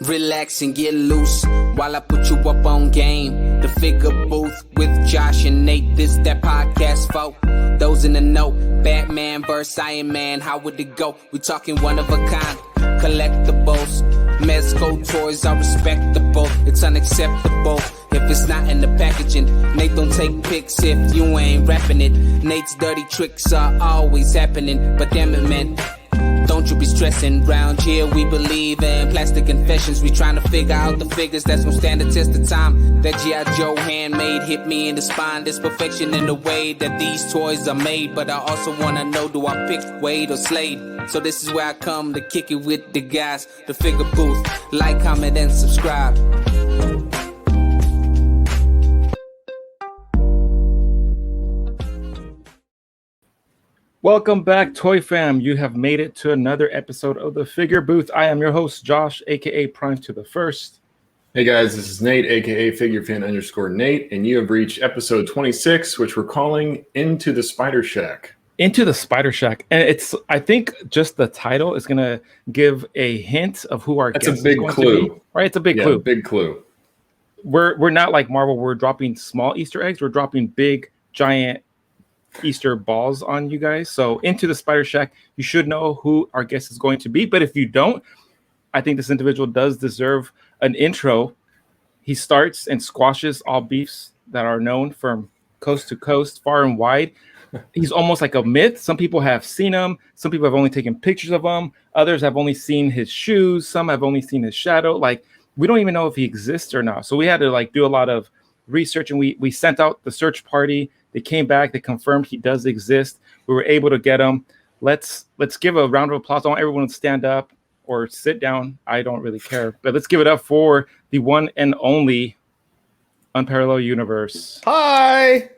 Relax and get loose while I put you up on game. The Figure Booth with Josh and Nate. This that podcast for those in the know. Batman vs. Iron Man, how would it go? We talking one of a kind, collectibles. Mezco toys are respectable. It's unacceptable if it's not in the packaging. Nate don't take pics if you ain't rapping it. Nate's dirty tricks are always happening. But damn it, man, don't you be stressing. Round here we believe in plastic confessions. We trying to figure out the figures that's gonna stand the test of time. That G.I. Joe handmade hit me in the spine. There's perfection in the way that these toys are made. But I also wanna know, do I pick Wade or Slade? So this is where I come to kick it with the guys. The Figure Booth. Like, comment, and subscribe. Welcome back, Toy Fam. You have made it to another episode of the Figure Booth. I am your host, Josh, aka Prime to the First. Hey guys, this is Nate, aka FigureFan_Nate, and you have reached episode 26, which we're calling Into the Spider Shack. Into the Spider Shack, and I think just the title is gonna give a hint of who our guest is going to be. That's a big clue, right? It's a big clue. Big clue. We're not like Marvel. We're dropping small Easter eggs. We're dropping big, giant Easter balls on you guys. So Into the Spider Shack, you should know who our guest is going to be. But if you don't, I think this individual does deserve an intro. He starts and squashes all beefs that are known from coast to coast, far and wide. He's almost like a myth. Some people have seen him. Some people have only taken pictures of him. Others have only seen his shoes. Some have only seen his shadow. Like, we don't even know if he exists or not. So we had to do a lot of research, and we sent out the search party. They came back. They confirmed he does exist. We were able to get him. Let's give a round of applause. I want everyone to stand up or sit down. I don't really care. But let's give it up for the one and only Unparalleled Universe. Hi.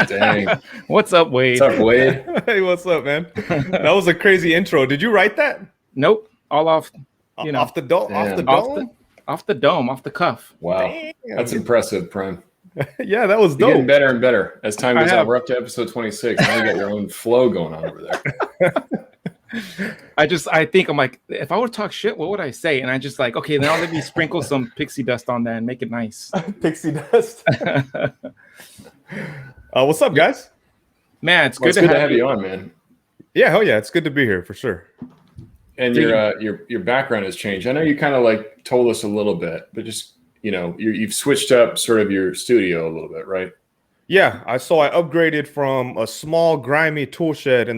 Dang. What's up, Wade? What's up, Wade? Hey, what's up, man? That was a crazy intro. Did you write that? Nope. All off, off the dome. Off the dome. Off the dome. Off the cuff. Wow. Damn. That's impressive, Prime. Yeah, that was You're dope. getting better and better as time goes on. We're up to episode 26. Now you got your own flow going on over there. I think I'm like, if I would talk shit, what would I say? And I just like, okay, now let me sprinkle some pixie dust on that and make it nice. Pixie dust. What's up, guys? Man, it's good to have you on, man. Yeah, hell yeah, it's good to be here for sure. And your background has changed. I know you kind of like told us a little bit, but just you've switched up sort of your studio a little bit, right? Yeah, I upgraded from a small grimy tool shed in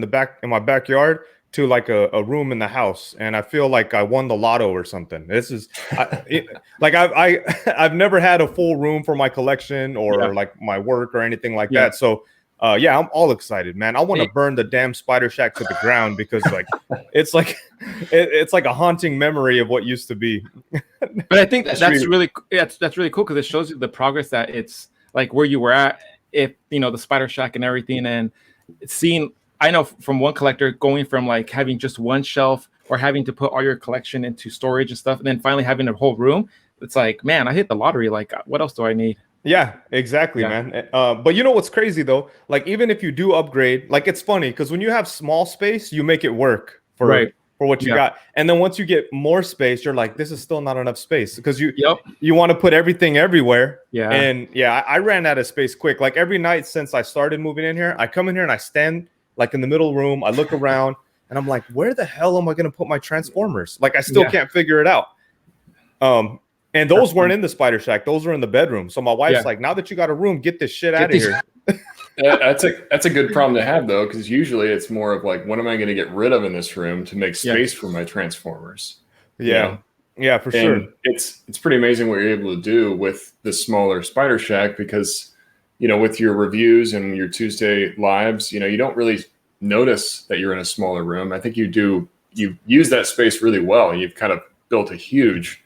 my backyard to like a room in the house, and I feel like I won the lotto or something. This is I've never had a full room for my collection or like my work or anything like that. So I'm all excited, man. I want to burn the damn Spider Shack to the ground because it's like a haunting memory of what used to be. But I think that's really cool because it shows you the progress that it's like where you were at, if the Spider Shack and everything, and seeing. I know from one collector going from like having just one shelf or having to put all your collection into storage and stuff, and then finally having a whole room. It's like, man, I hit the lottery. Like, what else do I need? Yeah, exactly, man. But you know what's crazy though? Like, even if you do upgrade, like, it's funny because when you have small space, you make it work for what you got. And then once you get more space, you're like, this is still not enough space because you want to put everything everywhere. Yeah. And I ran out of space quick. Like, every night since I started moving in here, I come in here and I stand like in the middle room. I look around and I'm like, where the hell am I going to put my Transformers? Like, I still can't figure it out. And those weren't in the Spider Shack. Those were in the bedroom. So my wife's like, now that you got a room, get this shit out of here. That's a good problem to have, though, because usually it's more of like, what am I going to get rid of in this room to make space for my Transformers? Yeah, for sure. It's pretty amazing what you're able to do with the smaller Spider Shack because, with your reviews and your Tuesday lives, you don't really notice that you're in a smaller room. I think you use that space really well. You've kind of built a huge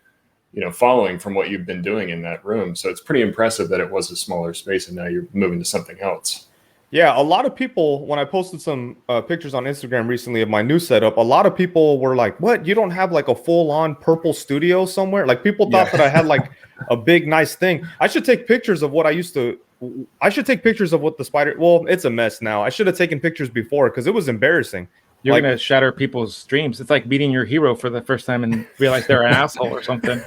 following from what you've been doing in that room. So it's pretty impressive that it was a smaller space and now you're moving to something else. Yeah, a lot of people, when I posted some pictures on Instagram recently of my new setup, a lot of people were like, what? You don't have like a full-on purple studio somewhere? Like, people thought that I had like a big, nice thing. I should take pictures of what the spider... Well, it's a mess now. I should have taken pictures before because it was embarrassing. You're gonna shatter people's dreams. It's like meeting your hero for the first time and realize they're an asshole or something.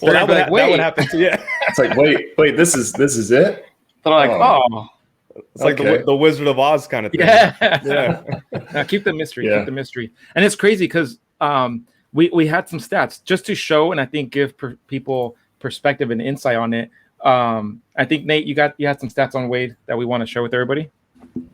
Well, that would happen too. Yeah. It's like, wait, this is it? They're like, oh. It's like the Wizard of Oz kind of thing. Yeah. Now keep the mystery. Yeah. Keep the mystery. And it's crazy because we had some stats just to show and I think give people perspective and insight on it. I think Nate, you had some stats on Wade that we want to share with everybody.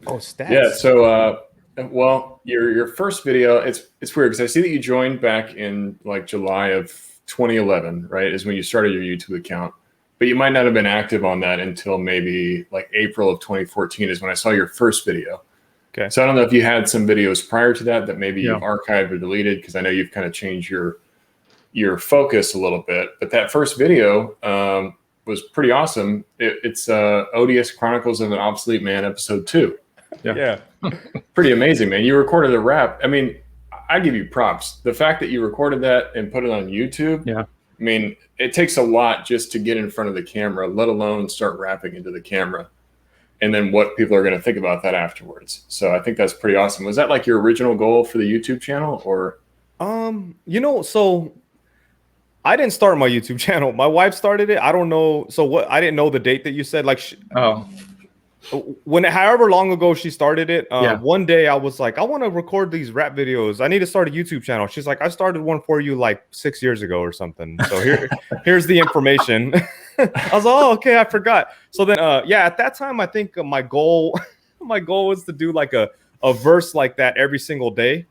Oh, stats. Yeah. So, well, your first video, it's weird because I see that you joined back in like July of 2011, right? Is when you started your YouTube account. But you might not have been active on that until maybe like April of 2014 is when I saw your first video. Okay. So I don't know if you had some videos prior to that maybe you've archived or deleted because I know you've kind of changed your focus a little bit. But that first video was pretty awesome. It's ODS Chronicles of an Obsolete Man, episode 2. Yeah. Pretty amazing, man. You recorded a rap. I mean, I give you props. The fact that you recorded that and put it on YouTube. Yeah. I mean, it takes a lot just to get in front of the camera, let alone start rapping into the camera. And then what people are going to think about that afterwards. So I think that's pretty awesome. Was that like your original goal for the YouTube channel or? So I didn't start my YouTube channel. My wife started it. I don't know. So I didn't know the date that you said. Like, however long ago she started it, one day I was like, I want to record these rap videos. I need to start a YouTube channel. She's like, I started one for you like 6 years ago or something. So here's the information. I was like, oh, okay, I forgot. So then, at that time, I think my goal was to do like a verse like that every single day.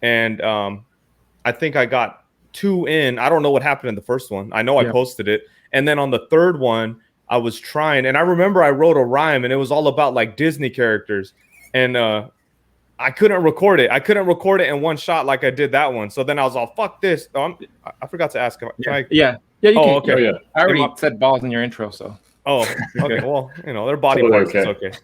And I think I got 2 in. I don't know what happened in the first one. I know I posted it. And then on the third one, I was trying, and I remember I wrote a rhyme, and it was all about like Disney characters, and I couldn't record it. I couldn't record it in one shot like I did that one. So then I was all, "Fuck this!" Oh, I forgot to ask. You can. Okay. Oh, yeah. I already said balls in your intro, so. Oh, okay. Well, they're body parts. Okay. It's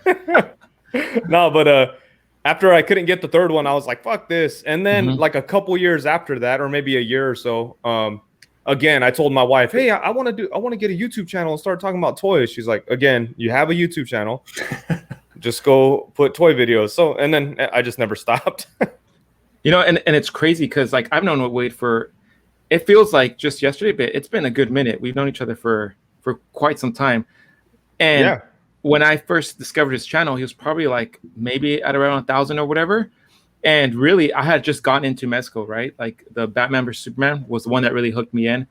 okay. Yeah. No, but after I couldn't get the third one, I was like, "Fuck this!" And then like a couple years after that, or maybe a year or so, again, I told my wife, "Hey, I want to get a YouTube channel and start talking about toys." She's like, "Again, you have a YouTube channel. Just go put toy videos." So, and then I just never stopped. And it's crazy because like I've known Wade for, it feels like just yesterday, but it's been a good minute. We've known each other for quite some time. And when I first discovered his channel, he was probably like maybe at around 1,000 or whatever. And really, I had just gotten into Mezco, right? Like the Batman vs Superman was the one that really hooked me in.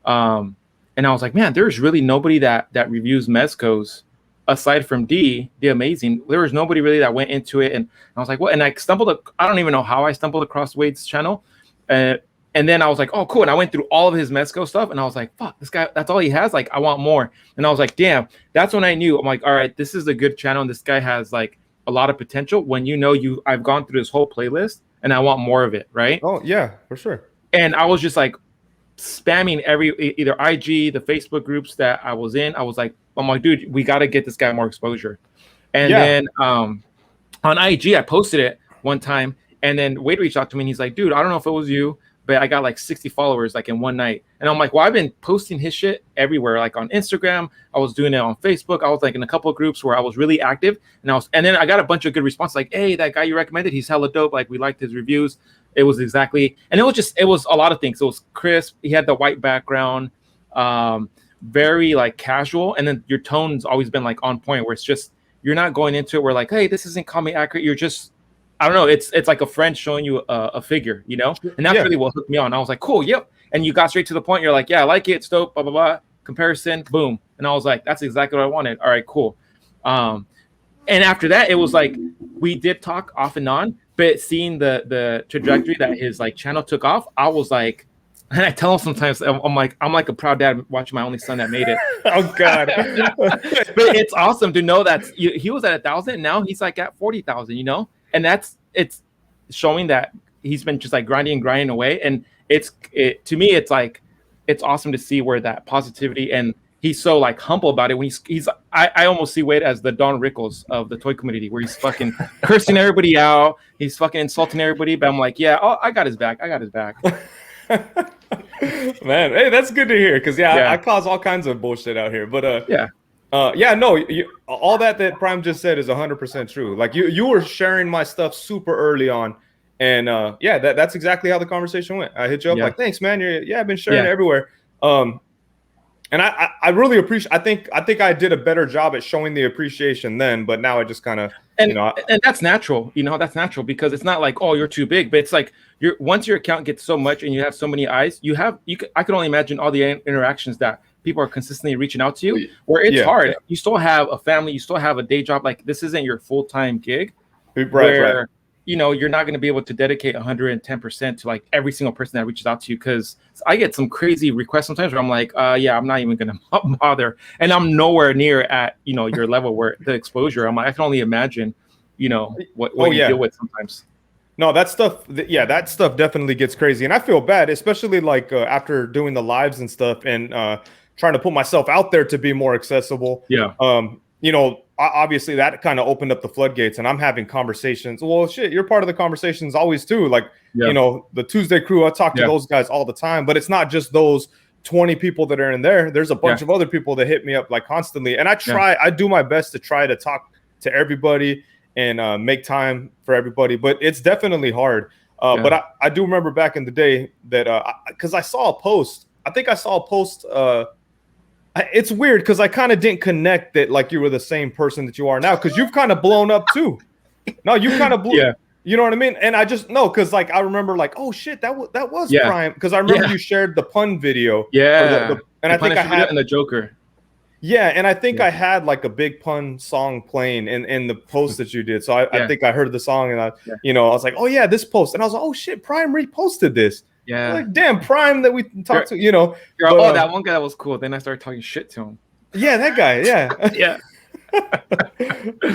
And I was like, man, there's really nobody that reviews Mezcos aside from the Amazing. There was nobody really that went into it. And I was like, what? And I don't even know how I stumbled across Wade's channel. And then I was like, oh, cool. And I went through all of his Mezco stuff. And I was like, fuck, this guy, that's all he has. Like, I want more. And I was like, damn, that's when I knew. I'm like, all right, this is a good channel. And this guy has like a lot of potential when I've gone through this whole playlist and I want more of it, right? Oh yeah, for sure. And I was just like spamming either IG, the Facebook groups that I was in. I'm like, dude, we got to get this guy more exposure. And then on IG, I posted it one time, and then Wade reached out to me and he's like, dude, I don't know if it was you, but I got like 60 followers like in one night. And I'm like, well, I've been posting his shit everywhere, like on Instagram. I was doing it on Facebook. I was like in a couple of groups where I was really active, and then I got a bunch of good response, like, hey, that guy you recommended, he's hella dope. Like, we liked his reviews. It was and it was a lot of things. It was crisp. He had the white background, very like casual. And then your tone's always been like on point, where it's just, you're not going into it where like, hey, this isn't comic accurate. You're just, I don't know. It's like a friend showing you a figure, and that's really what hooked me on. I was like, cool, yep. And you got straight to the point. You're like, yeah, I like it. It's dope, blah, blah, blah. Comparison, boom. And I was like, that's exactly what I wanted. All right, cool. And after that, it was like, we did talk off and on, but seeing the trajectory that his like channel took off, I was like, and I tell him sometimes, I'm like a proud dad watching my only son that made it. Oh God. But it's awesome to know that he was at 1,000. Now he's like at 40,000, and it's showing that he's been just like grinding away. And to me, it's like, it's awesome to see where that positivity, and he's so like humble about it. When I almost see Wade as the Don Rickles of the toy community, where he's fucking cursing everybody out. He's fucking insulting everybody. But I'm like, yeah, I got his back. Man, hey, that's good to hear. Cause I cause all kinds of bullshit out here. But Yeah, no, all that Prime just said is 100% true. Like you were sharing my stuff super early on, and yeah, that's exactly how the conversation went. I hit you up like, thanks, man. I've been sharing it everywhere. And I really appreciate. I think I did a better job at showing the appreciation then, but now I just kind of and that's natural. That's natural because it's not like, oh, you're too big, but it's like once your account gets so much and you have so many eyes, I can only imagine all the interactions that people are consistently reaching out to you, where it's hard. You still have a family, you still have a day job. Like this isn't your full-time gig, right. You're not going to be able to dedicate 110% to like every single person that reaches out to you. Because I get some crazy requests sometimes where I'm like, I'm not even going to bother, and I'm nowhere near at your level where the exposure. I'm like, I can only imagine, what you deal with sometimes. No, that stuff definitely gets crazy, and I feel bad, especially like after doing the lives and stuff, and trying to put myself out there to be more accessible. Yeah. Obviously that kind of opened up the floodgates, and I'm having conversations. Well, shit, you're part of the conversations always too. Like, the Tuesday crew, I talk to those guys all the time, but it's not just those 20 people that are in there. There's a bunch of other people that hit me up like constantly. And I do my best to try to talk to everybody and make time for everybody, but it's definitely hard. But I do remember back in the day that, cause I saw a post, it's weird because I kind of didn't connect that like you were the same person that you are now, because you've kind of blown up too. No, you kind of blew. Yeah. You know what I mean? And I just know because like I remember like, oh shit, that was Prime, because I remember you shared the pun video. Yeah. And I think I had and the Joker. Yeah, and I think I had like a big pun song playing in the post that you did. So I think I heard the song and I was like, oh yeah, this post, and I was like, oh shit, Prime reposted this. Yeah, like damn, Prime that we talked to, that one guy that was cool. Then I started talking shit to him. Yeah, that guy. Yeah, yeah.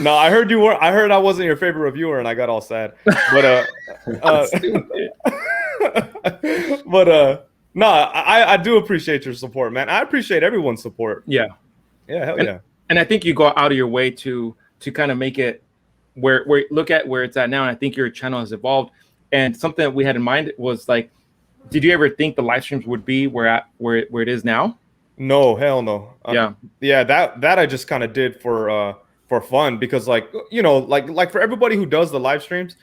No, I heard I wasn't your favorite reviewer, and I got all sad. But no, I do appreciate your support, man. I appreciate everyone's support. Yeah, hell yeah. And I think you go out of your way to kind of make it where look at where it's at now. And I think your channel has evolved. And something that we had in mind was like, did you ever think the live streams would be where it is now? No, hell no. Yeah, that I just kind of did for fun, because like for everybody who does the live streams,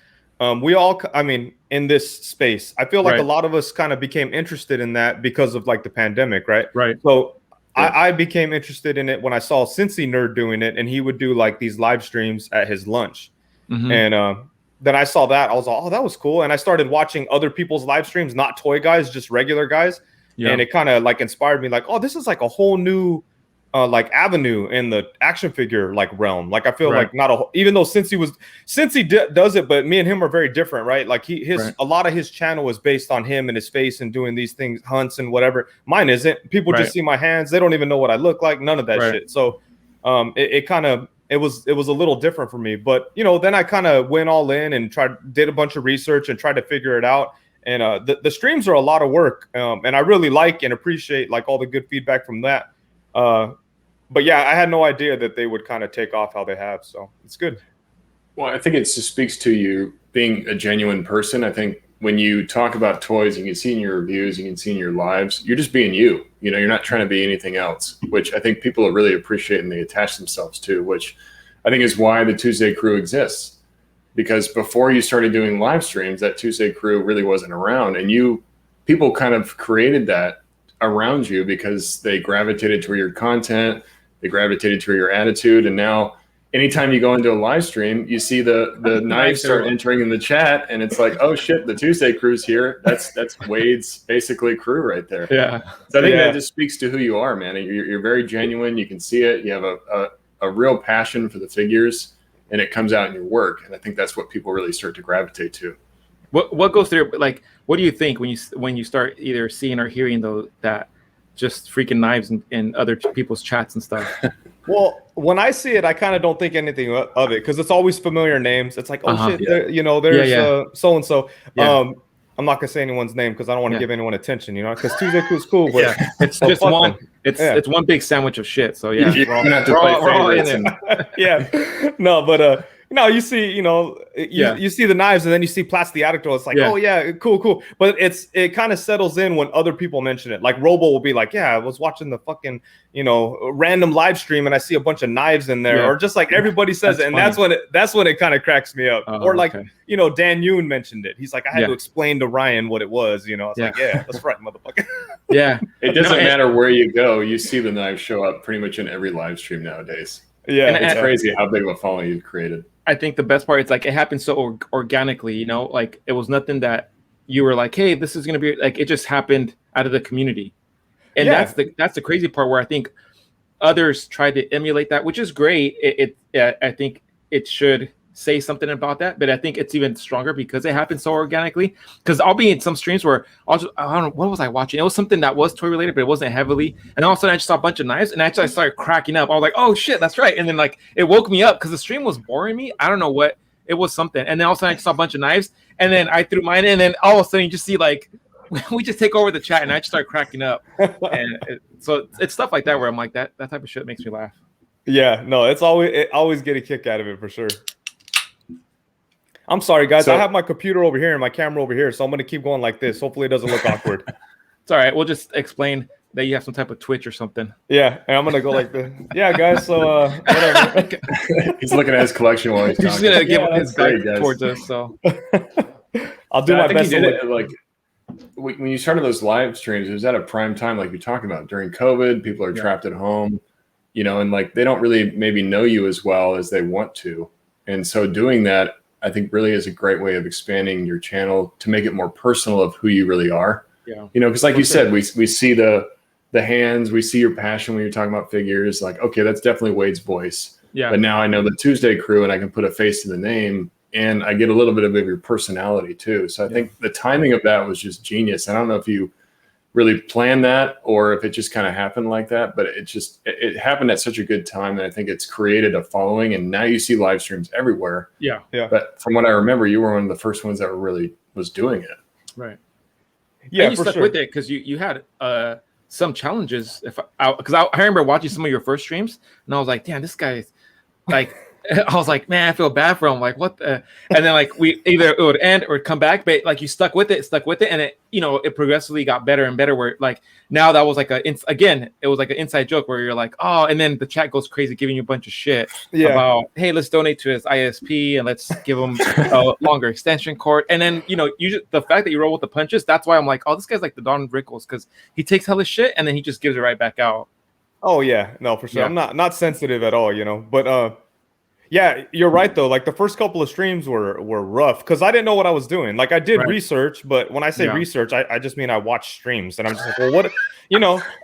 we all, I mean, in this space, I feel like a lot of us kind of became interested in that because of like the pandemic, right? Right. So I became interested in it when I saw Cincy Nerd doing it, and he would do like these live streams at his lunch, and then I saw that. I was like, oh, that was cool. And I started watching other people's live streams, not toy guys, just regular guys. Yeah. And it kind of like inspired me like, oh, this is like a whole new like avenue in the action figure like realm. Like I feel like even though Cincy does it, but me and him are very different, right? Like a lot of his channel is based on him and his face and doing these things, hunts and whatever. Mine isn't. People just see my hands. They don't even know what I look like. None of that shit. So it was a little different for me, but then I kind of went all in and did a bunch of research and tried to figure it out. And the streams are a lot of work, and I really like and appreciate like all the good feedback from that. But yeah, I had no idea that they would kind of take off how they have, so it's good. Well, I think it just speaks to you being a genuine person. I think when you talk about toys, you can see in your reviews, you can see in your lives, you're just being you. You're not trying to be anything else, which I think people really appreciate and they attach themselves to, which I think is why the Tuesday crew exists. Because before you started doing live streams, that Tuesday crew really wasn't around, and people kind of created that around you because they gravitated to your content, they gravitated to your attitude, and now anytime you go into a live stream, you see the knives start entering in the chat, and it's like, oh shit, the Tuesday crew's here. That's Wade's basically crew right there. Yeah. So I think that just speaks to who you are, man. You're very genuine. You can see it. You have a real passion for the figures, and it comes out in your work. And I think that's what people really start to gravitate to. What goes through, like, what do you think when you start either seeing or hearing that just freaking knives in other people's chats and stuff? Well, when I see it, I kind of don't think anything of it because it's always familiar names. It's like, oh shit, there's so-and-so. Yeah. I'm not gonna say anyone's name because I don't want to give anyone attention, because Tuesday Crew's cool, but it's just one. It's one big sandwich of shit. So yeah, we're all in there. Yeah, no, but No, you see, you see the knives, and then you see Plastiadico. It's like, oh yeah, cool. But it kind of settles in when other people mention it. Like Robo will be like, yeah, I was watching the fucking, random live stream, and I see a bunch of knives in there, or just like everybody says it, and that's when it kind of cracks me up. Or like, Dan Yoon mentioned it. He's like, I had to explain to Ryan what it was. I was like, yeah, that's right, motherfucker. Yeah, it doesn't matter where you go. You see the knives show up pretty much in every live stream nowadays. Yeah, it's crazy how big of a following you've created. I think the best part is like it happened so organically, like it was nothing that you were like, hey, this is gonna be like, it just happened out of the community, and that's the crazy part where I think others try to emulate that, which is great. I think it should say something about that, but I think it's even stronger because it happened so organically. Because I'll be in some streams where I don't know, what was I watching? It was something that was toy related, but it wasn't heavily. And all of a sudden I just saw a bunch of knives, and actually I started cracking up. I was like, oh shit, that's right. And then like it woke me up because the stream was boring me. I don't know what it was, something. And then all of a sudden I just saw a bunch of knives, and then I threw mine in, and then all of a sudden you just see like we just take over the chat, and I just start cracking up. And so it's stuff like that where I'm like, that type of shit makes me laugh. Yeah, no, it always get a kick out of it for sure. I'm sorry, guys. I have my computer over here and my camera over here, so I'm going to keep going like this. Hopefully it doesn't look awkward. It's all right. We'll just explain that you have some type of Twitch or something. Yeah, and I'm going to go like this. Yeah, guys, so whatever. He's looking at his collection while he's talking. He's going to give his back towards us, so. I'll do my best. Like, when you started those live streams, it was at a prime time, like you're talking about. During COVID, people are trapped at home, and like they don't really maybe know you as well as they want to. And so doing that, I think really is a great way of expanding your channel to make it more personal of who you really are. Yeah. Because like you said, we see the hands, we see your passion when you're talking about figures. Like, okay, that's definitely Wade's voice. Yeah. But now I know the Tuesday crew, and I can put a face to the name, and I get a little bit of your personality too. So I think the timing of that was just genius. I don't know if you really planned that or if it just kind of happened like that, but it happened at such a good time that I think it's created a following, and now you see live streams everywhere. Yeah. But from what I remember, you were one of the first ones that really was doing it. Right. Yeah, and you stuck with it because you had some challenges. Because I remember watching some of your first streams, and I was like, damn, this guy's like. I was like, man, I feel bad for him. Like, what the? And then like it would end or come back, but like you stuck with it, and it progressively got better and better. Where like now that was like it was like an inside joke where you're like, oh, and then the chat goes crazy giving you a bunch of shit about, hey, let's donate to his ISP and let's give him a longer extension cord. And then the fact that you roll with the punches, that's why I'm like, oh, this guy's like the Don Rickles, because he takes hella shit and then he just gives it right back out. Oh yeah, no, for sure. Yeah. I'm not sensitive at all, but yeah, you're right though. Like the first couple of streams were rough because I didn't know what I was doing. Like I did research, but when I say research, I just mean I watch streams, and I'm just like, well, what?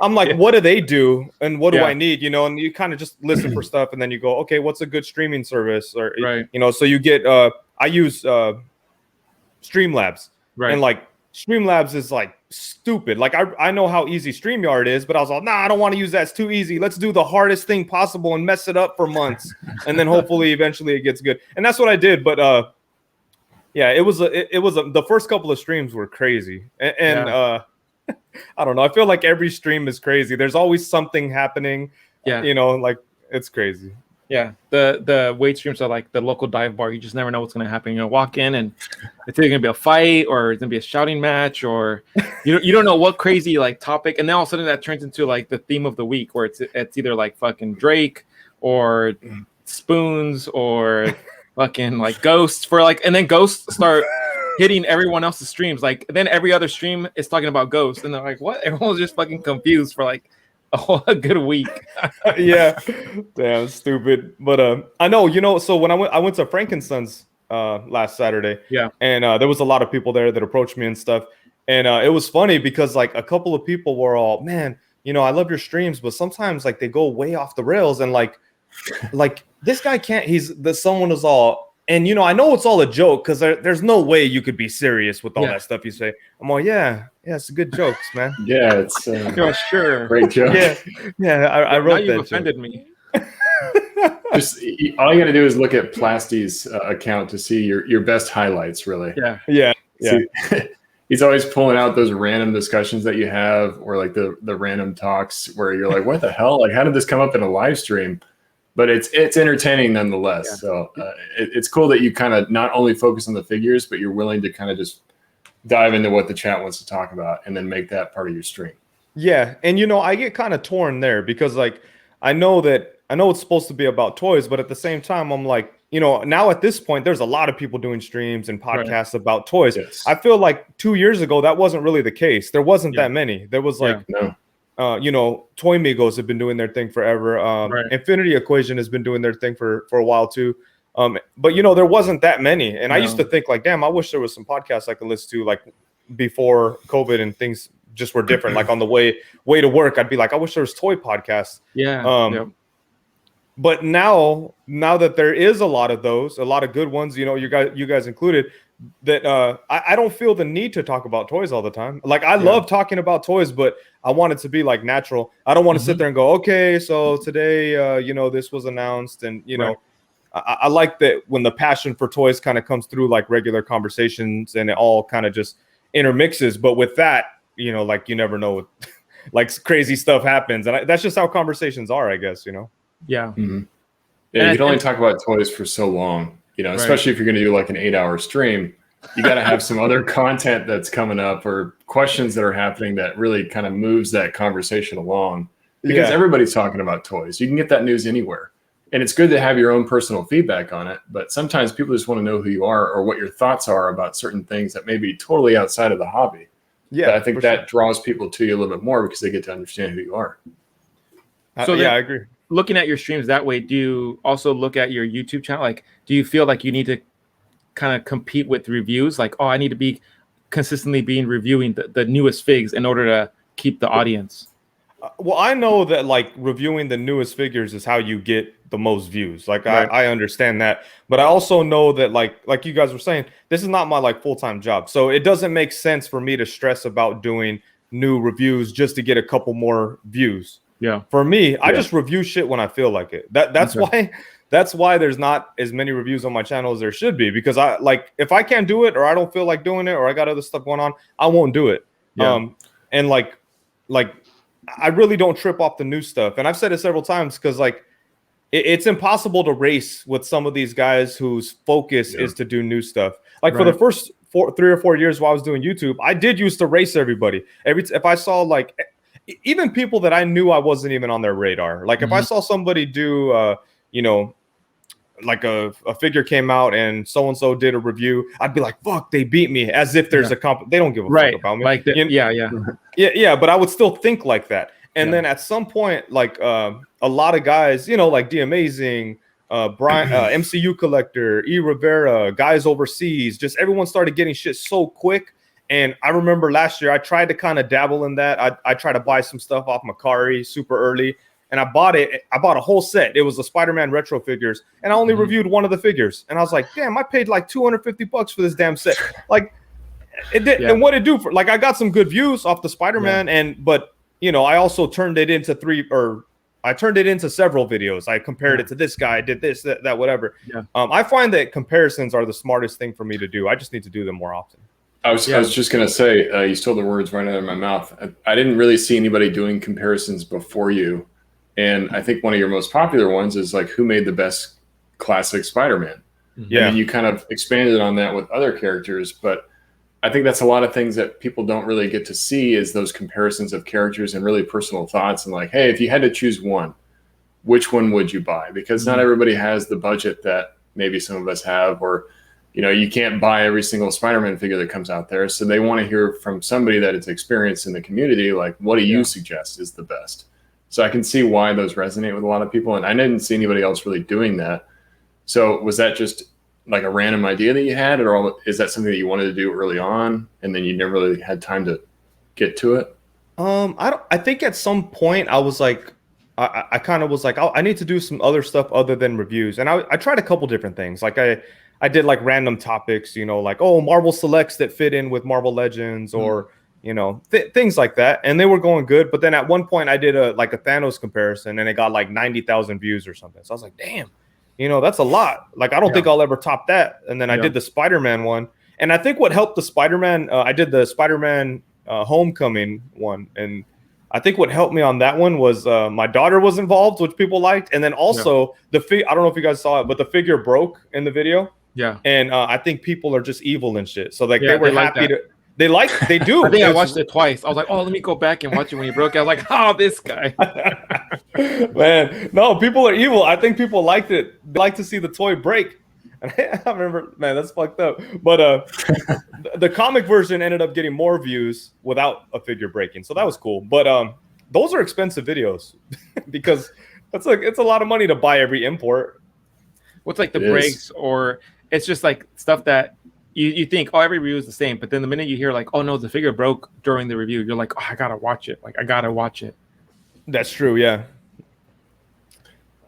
I'm like, what do they do, and what do I need? And you kind of just listen for stuff, and then you go, okay, what's a good streaming service, or so you get. I use Streamlabs, and like Streamlabs is like stupid. Like I know how easy StreamYard is, but I was like, nah, I don't want to use that. It's too easy. Let's do the hardest thing possible and mess it up for months, and then hopefully eventually it gets good. And that's what I did. But yeah, it was the first couple of streams were crazy, and I don't know. I feel like every stream is crazy. There's always something happening. Yeah, like it's crazy. Yeah, the weight streams are like the local dive bar. You just never know what's going to happen. Walk in and it's either going to be a fight or it's going to be a shouting match, or you don't know what crazy like topic. And then all of a sudden that turns into like the theme of the week, where it's either like fucking Drake or spoons or fucking like ghosts for like, and then ghosts start hitting everyone else's streams. Like then every other stream is talking about ghosts, and they're like, what? Everyone's just fucking confused for like a good week. Yeah, damn stupid. But I know, so when I went to Frankenson's last Saturday, and there was a lot of people there that approached me and stuff, and it was funny because like a couple of people were all, man, I love your streams, but sometimes like they go way off the rails, and like this guy can't. Someone is all. And, I know it's all a joke because there's no way you could be serious with all that stuff you say. I'm all, yeah, it's good jokes, man. Yeah, it's sure. Great joke. Yeah, I wrote that. You offended me. Just all you got to do is look at Plasty's account to see your best highlights, really. Yeah. See, he's always pulling out those random discussions that you have, or like the random talks where you're like, what the hell? Like, how did this come up in a live stream? but it's entertaining nonetheless. Yeah. So it's cool that you kind of not only focus on the figures, but you're willing to kind of just dive into what the chat wants to talk about and then make that part of your stream. Yeah, and I get kind of torn there because like I know it's supposed to be about toys, but at the same time I'm like, now at this point there's a lot of people doing streams and podcasts about toys. Yes. I feel like 2 years ago that wasn't really the case. There wasn't that many. There was like Toy Migos have been doing their thing forever. Infinity Equation has been doing their thing for a while too. But there wasn't that many. And I used to think like, damn, I wish there was some podcasts I could listen to like before COVID and things just were different. Like on the way to work, I'd be like, I wish there was toy podcasts. Yeah. But now that there is a lot of those, a lot of good ones, you guys included, that I don't feel the need to talk about toys all the time. Like I love talking about toys, but I want it to be like natural. I don't want to sit there and go, okay, so today, this was announced, and I like that when the passion for toys kind of comes through like regular conversations and it all kind of just intermixes. But with that, like you never know, like crazy stuff happens, and that's just how conversations are, I guess. Yeah. Mm-hmm. Yeah, you can only talk about toys for so long, especially if you're going to do like an 8-hour stream. You got to have some other content that's coming up or questions that are happening that really kind of moves that conversation along, because everybody's talking about toys. You can get that news anywhere, and it's good to have your own personal feedback on it. But sometimes people just want to know who you are or what your thoughts are about certain things that may be totally outside of the hobby. Yeah, but I think that draws people to you a little bit more because they get to understand who you are. I agree. Looking at your streams that way, do you also look at your YouTube channel? Like, do you feel like you need to kind of compete with reviews? Like, I need to be consistently reviewing the newest figs in order to keep the audience. Well, I know that like reviewing the newest figures is how you get the most views. Like I understand that, but I also know that like you guys were saying, this is not my like full-time job. So it doesn't make sense for me to stress about doing new reviews just to get a couple more views. Yeah. For me, I just review shit when I feel like it. That's why there's not as many reviews on my channel as there should be, because I like if I can't do it or I don't feel like doing it or I got other stuff going on, I won't do it. Yeah. And like I really don't trip off the new stuff. And I've said it several times because like it's impossible to race with some of these guys whose focus is to do new stuff. Like for the first 3 or 4 years while I was doing YouTube, I did used to race everybody. If I saw like even people that I knew I wasn't even on their radar. Like if I saw somebody do, like a figure came out and so-and-so did a review, I'd be like, fuck, they beat me, as if there's they don't give a fuck about me. Like yeah. But I would still think like that. And then at some point, like a lot of guys, like The Amazing, Brian, MCU Collector, E. Rivera, guys overseas, just everyone started getting shit so quick. And I remember last year I tried to kind of dabble in that. I tried to buy some stuff off Macari super early, and I bought it. I bought a whole set. It was the Spider-Man retro figures, and I only reviewed one of the figures. And I was like, damn, I paid like $250 for this damn set. Like, it did. And what it do for like I got some good views off the Spider-Man, but I also turned it into several videos. I compared it to this guy, did this, that, whatever. Yeah. I find that comparisons are the smartest thing for me to do. I just need to do them more often. I was just going to say, you stole the words right out of my mouth. I didn't really see anybody doing comparisons before you. And I think one of your most popular ones is like, who made the best classic Spider-Man? Yeah. And you kind of expanded on that with other characters. But I think that's a lot of things that people don't really get to see, is those comparisons of characters and really personal thoughts. And like, hey, if you had to choose one, which one would you buy? Because not everybody has the budget that maybe some of us have, or you can't buy every single Spider-Man figure that comes out there. So they want to hear from somebody that is experienced in the community, like, what do you suggest is the best? So I can see why those resonate with a lot of people. And I didn't see anybody else really doing that. So was that just like a random idea that you had, or is that something that you wanted to do early on and then you never really had time to get to it? I think at some point I was like, I kind of was like, I need to do some other stuff other than reviews. And I tried a couple different things. Like I did like random topics, like, Marvel Selects that fit in with Marvel Legends, or, things like that. And they were going good. But then at one point I did a Thanos comparison, and it got like 90,000 views or something. So I was like, damn, that's a lot. Like, I don't think I'll ever top that. And then I did the Spider-Man one. And I think what helped the Spider-Man, I did the Spider-Man Homecoming one. And I think what helped me on that one was my daughter was involved, which people liked, and then also I don't know if you guys saw it, but the figure broke in the video. Yeah, and I think people are just evil and shit. So like they were they like happy that. they do. I think I watched it twice. I was like, oh, let me go back and watch it when he broke. I was like, oh, this guy. Man, no, people are evil. I think people liked it. They like to see the toy break. And I remember, man, that's fucked up. But the comic version ended up getting more views without a figure breaking, so that was cool. But those are expensive videos because it's a lot of money to buy every import. What's like the breaks, or it's just like stuff that you think, oh, every review is the same, but then the minute you hear like, oh no, the figure broke during the review, you're like, oh, I gotta watch it. Like I gotta watch it. That's true, yeah.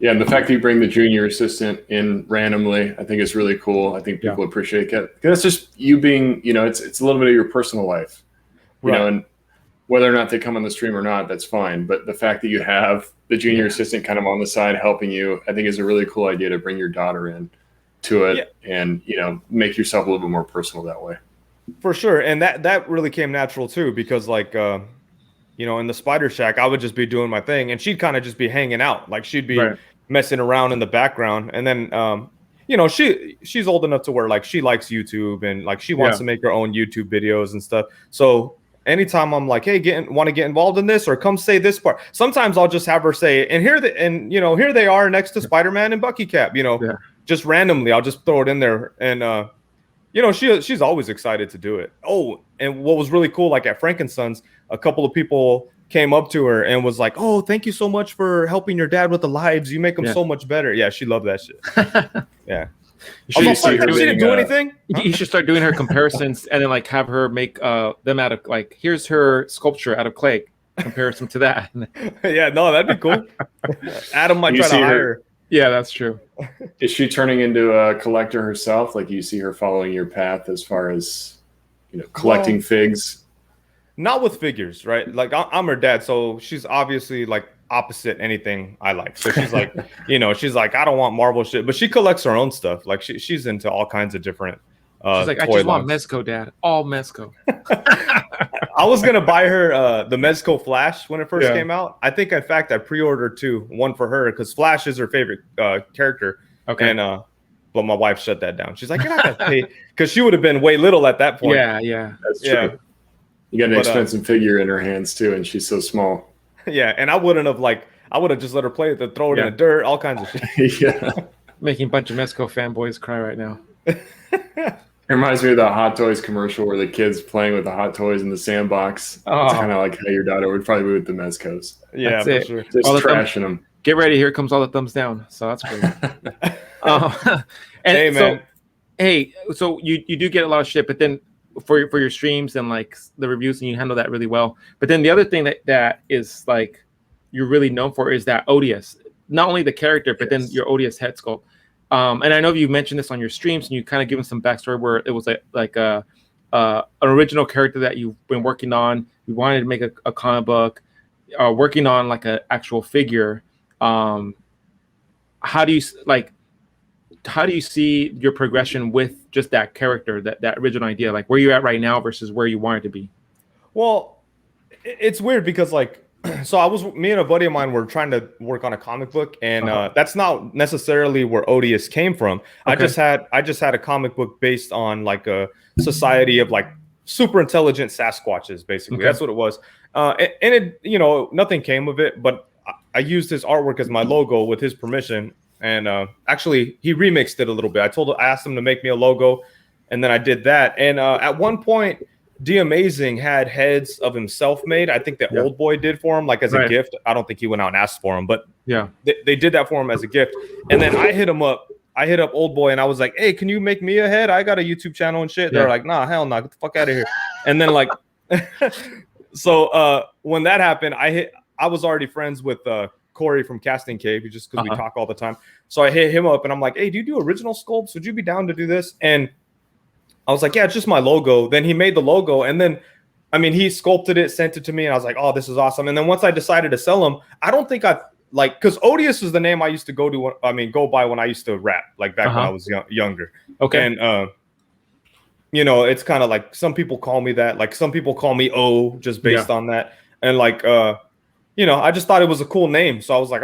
Yeah, and the fact that you bring the junior assistant in randomly, I think is really cool. I think people appreciate it. That's just you being, it's a little bit of your personal life, you know, and whether or not they come on the stream or not, that's fine. But the fact that you have the junior assistant kind of on the side helping you, I think is a really cool idea to bring your daughter in to it and, make yourself a little bit more personal that way. For sure. And that really came natural too, because like, in the Spider Shack, I would just be doing my thing and she'd kind of just be hanging out. Like she'd be messing around in the background. And then, she's old enough to where like she likes YouTube and like she wants to make her own YouTube videos and stuff. So anytime I'm like, hey, want to get involved in this or come say this part. Sometimes I'll just have her say, and here they are next to Spider-Man and Bucky Cap, just randomly. I'll just throw it in there. And, she's always excited to do it. Oh, and what was really cool, like at Frankenson's, a couple of people came up to her and was like, oh, thank you so much for helping your dad with the lives. You make them so much better. Yeah, she loved that shit. Yeah. She didn't do anything. You should start doing her comparisons and then like have her make them out of like, here's her sculpture out of clay. Comparison to that. Yeah, no, that'd be cool. Adam might try to hire her. Yeah, that's true. Is she turning into a collector herself? Like you see her following your path as far as, collecting figs? Not with figures, right? Like I'm her dad, so she's obviously like opposite anything I like. So she's like, she's like, I don't want Marvel shit, but she collects her own stuff. Like she's into all kinds of different. She's like, I just want Mezco, Dad. All Mezco. I was gonna buy her the Mezco Flash when it first came out. I think, in fact, I pre-ordered one for her because Flash is her favorite character. Okay. And but my wife shut that down. She's like, you're not gonna pay, because she would have been way little at that point. Yeah, that's true. Yeah. You got an expensive figure in her hands too, and she's so small. Yeah, and I would have just let her play it, throw it in the dirt, all kinds of shit. Yeah, making a bunch of Mezco fanboys cry right now. It reminds me of the Hot Toys commercial where the kid's playing with the Hot Toys in the sandbox. Oh. It's kind of like how your daughter would probably be with the Mezcos. Yeah, for sure. Just trashing them. Get ready, here comes all the thumbs down. So that's great. Hey, man. So you do get a lot of shit, but then for your streams and like the reviews, and you handle that really well. But then the other thing that is like you're really known for is that ODS. Not only the character, but then your ODS head sculpt. And I know you mentioned this on your streams, and you kind of given some backstory where it was like an original character that you've been working on. You wanted to make a comic book, working on like an actual figure. How do you see your progression with just that character, that original idea? Like where you're at right now versus where you wanted to be? Well, it's weird because like, so me and a buddy of mine were trying to work on a comic book, and that's not necessarily where ODS came from. Okay. I just had a comic book based on like a society of like super intelligent Sasquatches, basically. Okay. That's what it was. And it, nothing came of it, but I used his artwork as my logo with his permission. And actually, he remixed it a little bit. I asked him to make me a logo, and then I did that. And at one point, D Amazing had heads of himself made. I think that Old Boy did for him, like as a gift. I don't think he went out and asked for him, but they did that for him as a gift. And then I hit him up. I hit up Old Boy, and I was like, "Hey, can you make me a head? I got a YouTube channel and shit." They're like, "Nah, hell no, get the fuck out of here." And then like, so when that happened, I was already friends with Corey from Casting Cave, just because we talk all the time. So I hit him up, and I'm like, "Hey, do you do original sculpts? Would you be down to do this?" And I was like, "Yeah, it's just my logo." Then he made the logo, and then, I mean, he sculpted it, sent it to me, and I was like, "Oh, this is awesome." And then once I decided to sell them, I don't think because ODS is the name I used to go by when I used to rap, like back when I was younger. Okay. And it's kind of like some people call me that, like some people call me O just based on that, and like I just thought it was a cool name. So I was like,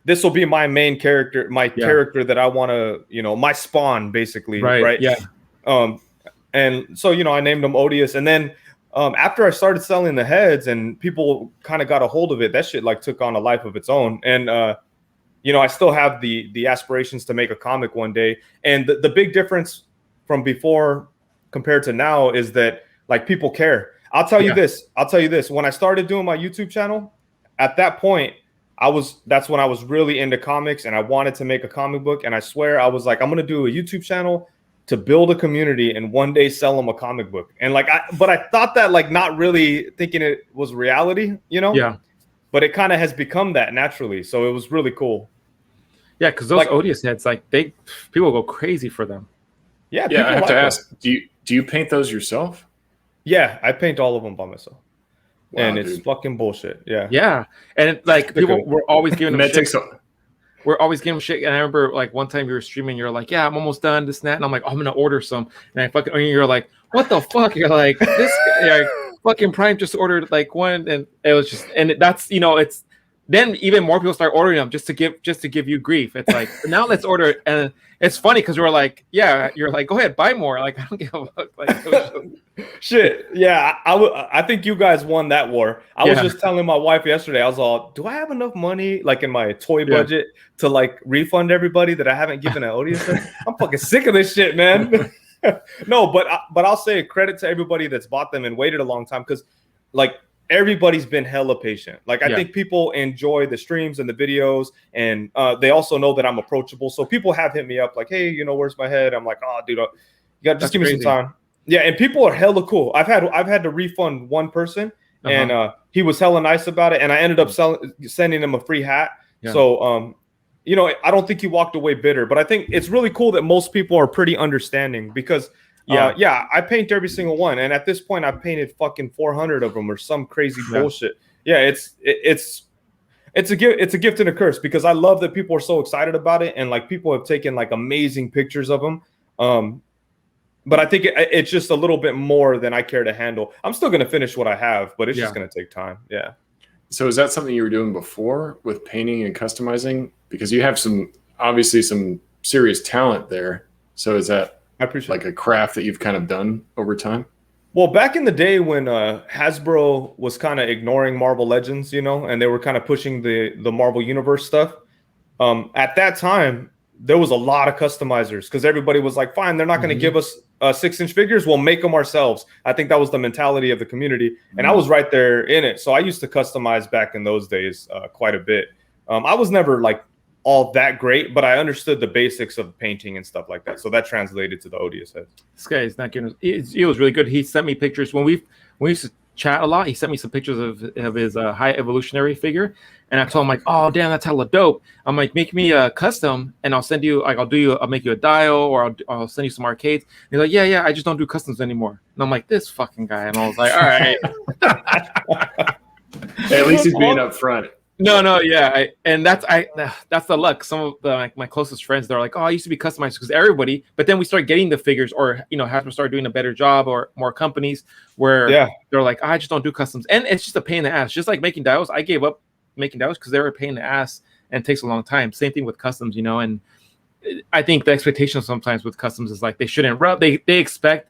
this will be my main character, character that I want to, my spawn basically. Right. Yeah. And so, I named him Odious. And then after I started selling the heads and people kind of got a hold of it, that shit like took on a life of its own. And, I still have the aspirations to make a comic one day. And the big difference from before compared to now is that like people care. I'll tell you this. When I started doing my YouTube channel, at that point, that's when I was really into comics and I wanted to make a comic book. And I swear I was like, I'm going to do a YouTube channel to build a community and one day sell them a comic book. And like, but I thought that like not really thinking it was reality, Yeah. But it kind of has become that naturally. So it was really cool. Yeah. Cause those Odious heads, like people go crazy for them. Yeah. Yeah. I have to ask, do you paint those yourself? Yeah. I paint all of them by myself. Wow, and it's fucking bullshit. Yeah. Yeah. And like people were always giving them shit. We're always giving them shit. And I remember like one time you were streaming, you're like, yeah, I'm almost done, this and that. And I'm like, I'm gonna order some. And you're like, what the fuck? You're like, this guy, fucking Prime just ordered like one, and it was just, and that's, it's then even more people start ordering them just to give you grief. It's like, now let's order it. And it's funny because we're like, yeah, you're like, go ahead, buy more. Like, I don't give a fuck. Like, shit. Yeah. I think you guys won that war. I was just telling my wife yesterday, I was all, do I have enough money like in my toy budget to like refund everybody that I haven't given an audience? I'm fucking sick of this shit, man. No, but I'll say credit to everybody that's bought them and waited a long time, because like everybody's been hella patient. Like I think people enjoy the streams and the videos, and they also know that I'm approachable. So people have hit me up like, hey, where's my head? I'm like, oh, dude, you got to just give me some time. Yeah, and people are hella cool. I've had to refund one person, and he was hella nice about it, and I ended up sending him a free hat. Yeah. So I don't think he walked away bitter, but I think it's really cool that most people are pretty understanding, because I paint every single one, and at this point I've painted fucking 400 of them or some crazy bullshit. Yeah, it's a gift and a curse, because I love that people are so excited about it, and like people have taken like amazing pictures of them. But I think it's just a little bit more than I care to handle. I'm still going to finish what I have, but it's just going to take time. Yeah. So is that something you were doing before with painting and customizing? Because you have obviously some serious talent there. So is that like a craft that you've kind of done over time? Well, back in the day when Hasbro was kind of ignoring Marvel Legends, and they were kind of pushing the Marvel Universe stuff. At that time, there was a lot of customizers, because everybody was like, fine, they're not going to give us 6-inch figures, we'll make them ourselves. I think that was the mentality of the community, and I was right there in it. So I used to customize back in those days quite a bit. I was never like all that great, but I understood the basics of painting and stuff like that. So that translated to the Odious heads. This guy is not giving. He was really good. He sent me pictures when we used to chat a lot. He sent me some pictures of his high evolutionary figure, and I told him like, oh damn, that's hella dope. I'm like, make me a custom, and I'll send you like I'll make you a dial, or I'll send you some arcades. And he's like, yeah, I just don't do customs anymore. And I'm like, this fucking guy. And I was like, all right. Hey, at least he's being upfront. No, yeah, that's the luck. Some of my closest friends, they're like, oh, I used to be customized because everybody, but then we start getting the figures, or have to start doing a better job, or more companies where they're like, I just don't do customs, and it's just a pain in the ass. Just like making dials, I gave up making dials because they were a pain in the ass and it takes a long time. Same thing with customs, and I think the expectation sometimes with customs is like they shouldn't rub. They expect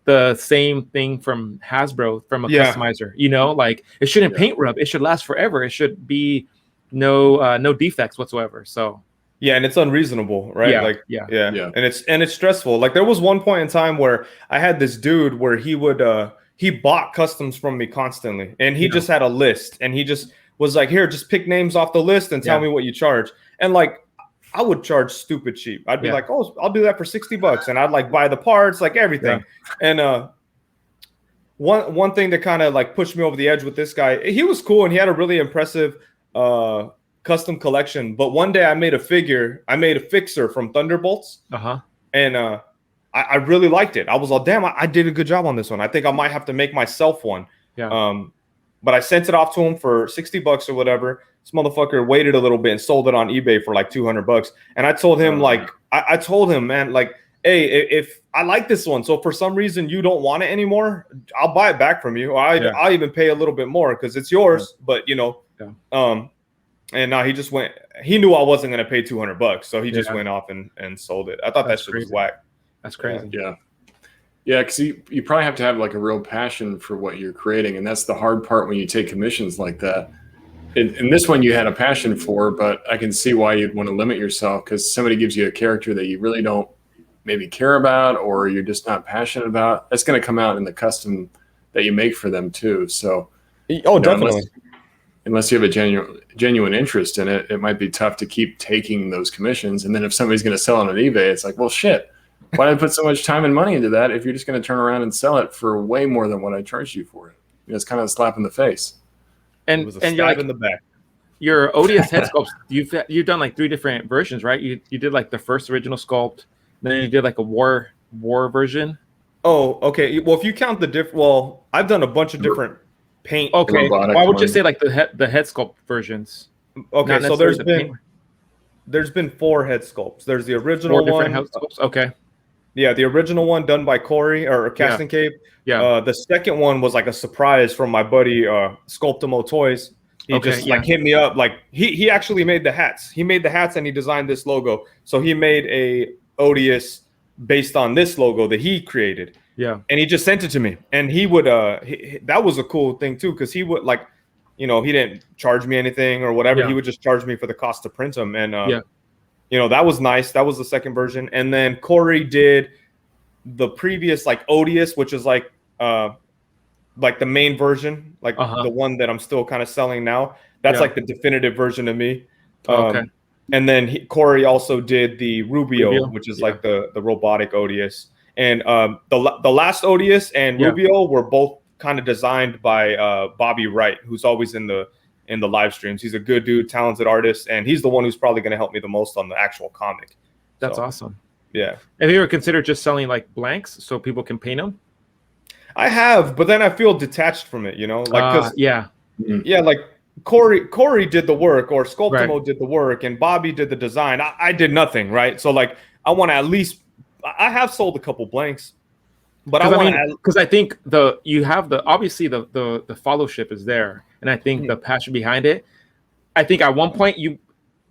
the same thing from Hasbro, from a customizer, like it shouldn't paint rub. It should last forever. It should be no defects whatsoever. So and it's unreasonable, right? And it's stressful. Like there was one point in time where I had this dude where he would he bought customs from me constantly, and he just had a list, and he just was like, here, just pick names off the list and tell me what you charge. And like I would charge stupid cheap. I'd be like, oh, I'll do that for $60, and I'd like buy the parts, like everything. And one thing that kind of like pushed me over the edge with this guy, he was cool and he had a really impressive custom collection. But one day I made a fixer from Thunderbolts, and I really liked it. I was all, damn, I did a good job on this one. I think I might have to make myself one. But I sent it off to him for $60 or whatever. This motherfucker waited a little bit and sold it on eBay for like $200. And I told him I told him, man, like hey, if I like this one, so for some reason you don't want it anymore, I'll buy it back from you. Or I'll even pay a little bit more because it's yours. But and now he just went. He knew I wasn't going to pay $200, so he just went off and sold it. I thought that shit was whack. That's crazy. Yeah, because you probably have to have like a real passion for what you're creating, and that's the hard part when you take commissions like that. In this one, you had a passion for, but I can see why you'd want to limit yourself because somebody gives you a character that you really don't maybe care about, or you're just not passionate about. That's going to come out in the custom that you make for them too. So, definitely. Unless you have a genuine interest in it, it might be tough to keep taking those commissions. And then if somebody's going to sell it on eBay, it's like, well, shit. Why did I put so much time and money into that if you're just going to turn around and sell it for way more than what I charged you for it? It's kind of a slap in the face. And you're like in the back. Your ODS head sculpts, you've done like 3 different versions, right? You did like the first original sculpt, then you did like a war version. Oh, okay. Well, if you count I've done a bunch of different paint. Okay, I would just say like the head sculpt versions. Okay, so there's been 4 head sculpts. There's the original 4 different head sculpts. Okay. Yeah, the original one done by Corey or Casting Cave. Yeah. The second one was like a surprise from my buddy Sculptimo Toys. He like hit me up. Like he actually made the hats. He made the hats and he designed this logo. So he made a ODS based on this logo that he created. Yeah. And he just sent it to me. And he would that was a cool thing too, because he would like, he didn't charge me anything or whatever. Yeah. He would just charge me for the cost to print them. And that was nice. That was the second version. And then Corey did the previous like ODS, which is like the main version, like the one that I'm still kind of selling now. That's like the definitive version of me. Okay. And then Corey also did the Rubio, which is like the robotic ODS. And the last ODS and Rubio were both kind of designed by Bobby Wright, who's always in the live streams. He's a good dude, talented artist, and he's the one who's probably going to help me the most on the actual comic. That's awesome. Yeah. Have you ever considered just selling like blanks so people can paint them? I have, but then I feel detached from it, like like Corey did the work, or Sculptimo did the work, and Bobby did the design. I did nothing, right? So like I want to at least. I have sold a couple blanks, but because I think obviously the followership is there, and I think the passion behind it. I think at one point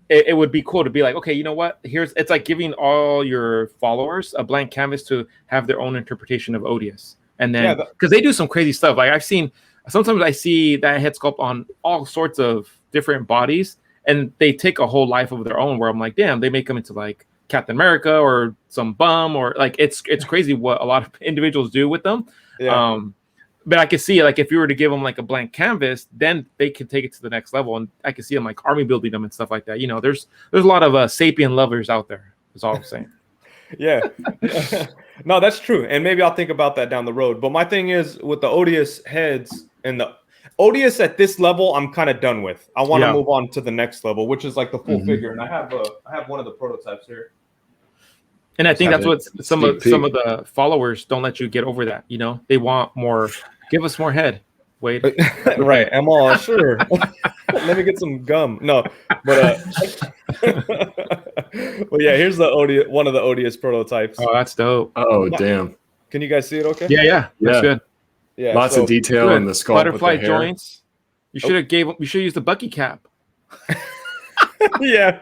it would be cool to be like, okay, you know what? It's like giving all your followers a blank canvas to have their own interpretation of ODS, and then because they do some crazy stuff. Like sometimes I see that head sculpt on all sorts of different bodies, and they take a whole life of their own. Where I'm like, damn, they make them into like Captain America or some bum, or like it's crazy what a lot of individuals do with them. Yeah. But I could see like if you were to give them like a blank canvas, then they could take it to the next level, and I could see them like army building them and stuff like that. There's a lot of sapien lovers out there. Is all I'm saying. Yeah. No, that's true, and maybe I'll think about that down the road. But my thing is with the ODS heads and the ODS at this level, I'm kind of done with. I want to move on to the next level, which is like the full figure, and I have one of the prototypes here. And I think that's what some of the followers don't let you get over that. They want more. Give us more head, Wade. Right. I'm all sure. Let me get some gum. No, but well, yeah. Here's one of the ODS prototypes. Oh, that's dope. Oh, damn. Can you guys see it? Okay. Yeah. That's good. Yeah. Lots of detail in the sculpt. Butterfly joints. You should have used the Bucky cap. Yeah.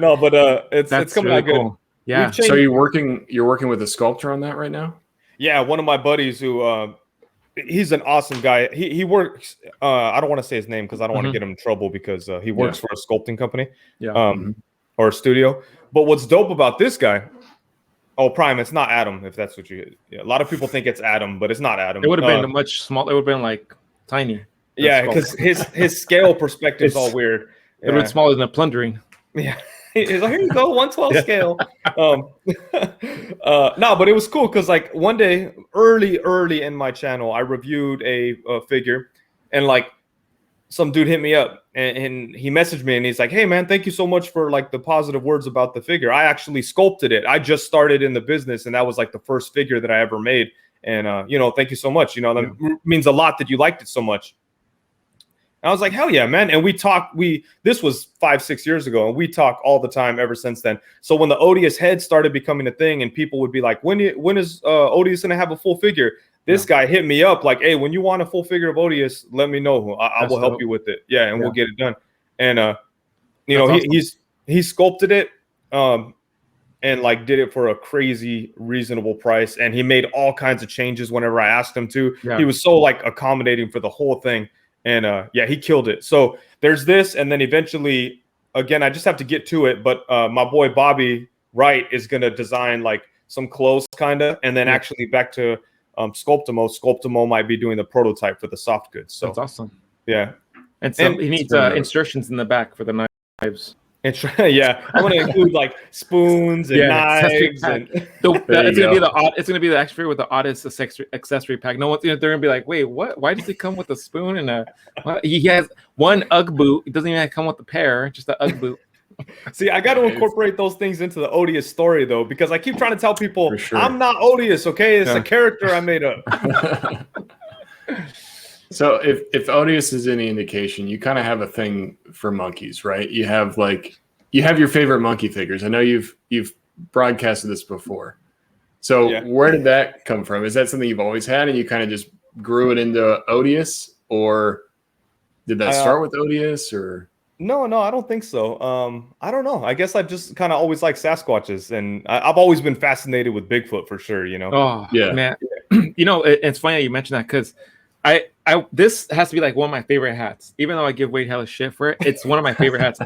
No, but it's coming out good. Cool. Yeah. So you're working with a sculptor on that right now? Yeah, one of my buddies who he's an awesome guy. He works I don't want to say his name because I don't want to get him in trouble because he works for a sculpting company. Yeah. Or a studio. But what's dope about this guy? Oh, Prime, it's not Adam, if that's what you a lot of people think it's Adam, but it's not Adam. It would have been much smaller. It would have been like tiny. Yeah, because his scale perspective is all weird. It would be smaller than a plundering. Yeah. He's like, here you go, 1/12 scale. No, but it was cool because like one day, early in my channel, I reviewed a figure, and like some dude hit me up and he messaged me and he's like, hey man, thank you so much for like the positive words about the figure. I actually sculpted it. I just started in the business, and that was like the first figure that I ever made. And thank you so much. That means a lot that you liked it so much. And I was like, hell yeah, man. And this was 5-6 years ago, and we talk all the time ever since then. So when the Odious head started becoming a thing, and people would be like, when is Odious gonna have a full figure? This guy hit me up like, hey, when you want a full figure of Odious, let me know. I will help you with it. Yeah, and we'll get it done. And awesome. he sculpted it, and like did it for a crazy reasonable price. And he made all kinds of changes whenever I asked him to. Yeah. He was so like accommodating for the whole thing. And he killed it. So there's this, and then eventually, again, I just have to get to it. But my boy Bobby Wright is gonna design like some clothes, kind of, and then actually back to Sculptimo. Sculptimo might be doing the prototype for the soft goods. So that's awesome. Yeah, and he needs instructions in the back for the knives. Yeah, I'm gonna include like spoons and knives. And it's gonna be the extra with the oddest accessory pack. No one's they're gonna be like, wait, what? Why does it come with a spoon and a? What? He has one UGG boot. It doesn't even come with the pair, just the UGG boot. See, I got to incorporate those things into the Odious story though, because I keep trying to tell people I'm not Odious. Okay, it's a character I made up. So if Odious is any indication, you kind of have a thing for monkeys, right? You have your favorite monkey figures. I know you've broadcasted this before. So where did that come from? Is that something you've always had and you kind of just grew it into Odious, or did that start with Odious, or? No, I don't think so. I don't know. I guess I just kind of always liked Sasquatches, and I've always been fascinated with Bigfoot for sure. Oh yeah, man. It's funny that you mentioned that, because this has to be like one of my favorite hats. Even though I give Wade hella shit for it, it's one of my favorite hats.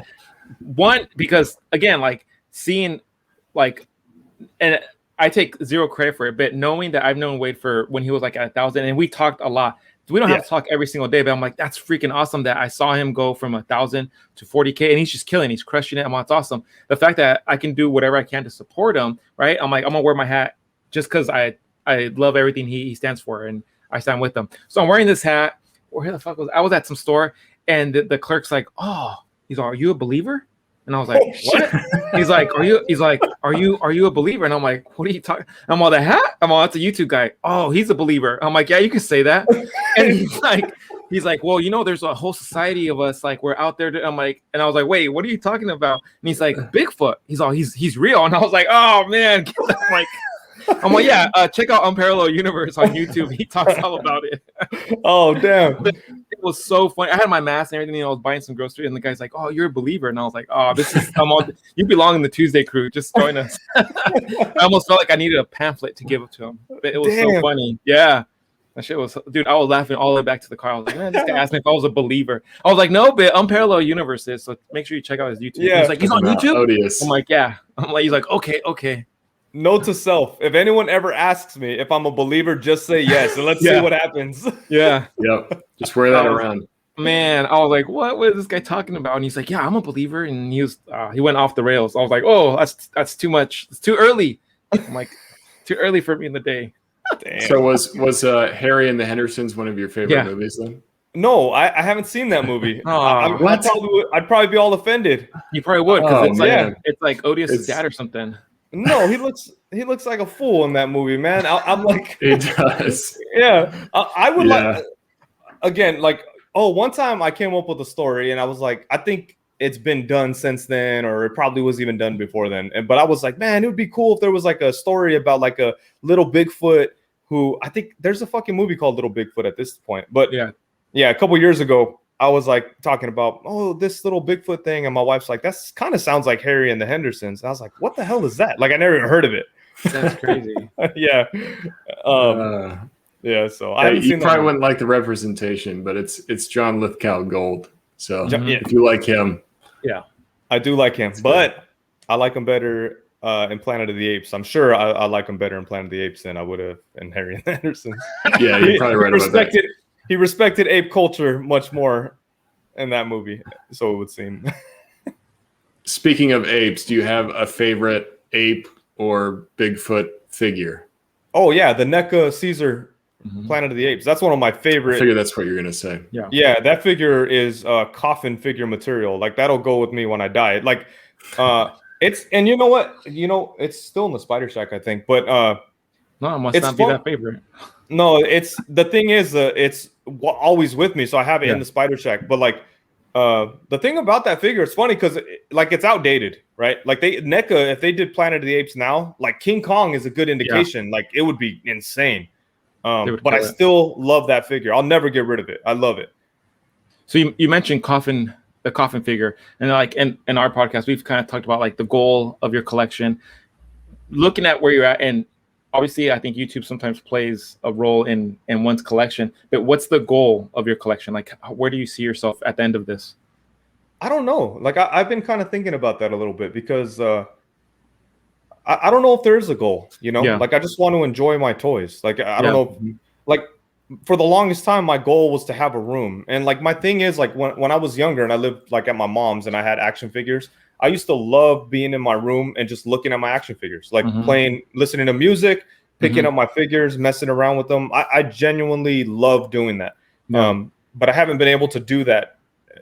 One, because again, like seeing, like, and I take zero credit for it, but knowing that I've known Wade for when he was like at 1,000, and we talked a lot. We don't have to talk every single day, but I'm like, that's freaking awesome that I saw him go from 1,000 to 40K, and he's just killing. He's crushing it. I'm like, it's awesome. The fact that I can do whatever I can to support him, right? I'm like, I'm gonna wear my hat just because I love everything he stands for, and I stand with him. So I'm wearing this hat. Where the fuck was I? Was at some store, and the clerk's like, "Oh," he's like, "Are you a believer?" And I was like, "What?" He's like, "Are you a believer?" And I'm like, "What are you talking?" I'm all, "The hat?" I'm all, "That's a YouTube guy." "Oh, he's a believer." I'm like, "Yeah, you can say that." And he's like, "Well, there's a whole society of us, like we're out there." I'm like, and I was like, "Wait, what are you talking about?" And he's like, "Bigfoot." He's all, he's real. And I was like, "Oh man," I'm like, yeah, check out Unparalleled Universe on YouTube. He talks all about it. Oh, damn. It was so funny. I had my mask and everything. I was buying some groceries, and the guy's like, "Oh, you're a believer." And I was like, "Oh, you belong in the Tuesday crew. Just join us." I almost felt like I needed a pamphlet to give it to him. But it was so funny. Yeah. That shit was, dude, I was laughing all the way back to the car. I was like, man, this guy asked me if I was a believer. I was like, no, but Unparalleled Universe is, so make sure you check out his YouTube. Yeah. He's like, he's on YouTube? Odious. I'm like, yeah. He's like, okay. Note to self: if anyone ever asks me if I'm a believer, just say yes, and let's see what happens. Yeah. Yep. Just wear that around. Man, I was like, what is this guy talking about? And he's like, yeah, I'm a believer. And he went off the rails. I was like, oh, that's too much. It's too early. I'm like, too early for me in the day. Damn. So was Harry and the Hendersons one of your favorite movies then? No, I haven't seen that movie. I'd probably be all offended. You probably would, because it's like Odious' dad or something. No, he looks like a fool in that movie, man. I'm like, he does. Yeah, I would like, again, like, one time I came up with a story, and I was like, I think it's been done since then, or it probably was even done before then. But I was like, man, it would be cool if there was like a story about like a little Bigfoot who, I think there's a fucking movie called Little Bigfoot at this point. But yeah, a couple years ago, I was like talking about, this little Bigfoot thing. And my wife's like, that's kind of sounds like Harry and the Hendersons. And I was like, what the hell is that? Like, I never even heard of it. That's crazy. Yeah. So I haven't seen that. Probably wouldn't like the representation, but it's John Lithgow Gold. So if you like him. Yeah, I do like him, but I like him better in Planet of the Apes. I'm sure I like him better in Planet of the Apes than I would have in Harry and the Hendersons. Yeah, you're probably right about that. He respected ape culture much more in that movie, so it would seem. Speaking of apes, do you have a favorite ape or Bigfoot figure? Oh yeah, the Neca Caesar Planet of the Apes. That's one of my favorite. I figure that's what you're gonna say. Yeah, that figure is coffin figure material. Like, that'll go with me when I die. Like, it's, and you know what? It's still in the Spider Shack, I think. But no, it must not be that favorite. No, it's, the thing is, it's always with me, so I have it in the Spider Shack. But like, the thing about that figure, it's funny because like it's outdated, right? Like NECA, if they did Planet of the Apes now, like King Kong is a good indication. Like it would be insane. But I still love that figure. I'll never get rid of it. I love it. So you mentioned the coffin figure, and like in our podcast, we've kind of talked about like the goal of your collection, looking at where you're at, and obviously I think YouTube sometimes plays a role in one's collection, but what's the goal of your collection? Like, where do you see yourself at the end of this? I don't know. Like I've been kind of thinking about that a little bit because I don't know if there is a goal, you know, like I just want to enjoy my toys. Like, I don't know. Like for the longest time, my goal was to have a room. And like, my thing is like when I was younger and I lived like at my mom's and I had action figures, I used to love being in my room and just looking at my action figures, like playing, listening to music, picking up my figures, messing around with them. I genuinely love doing that. But I haven't been able to do that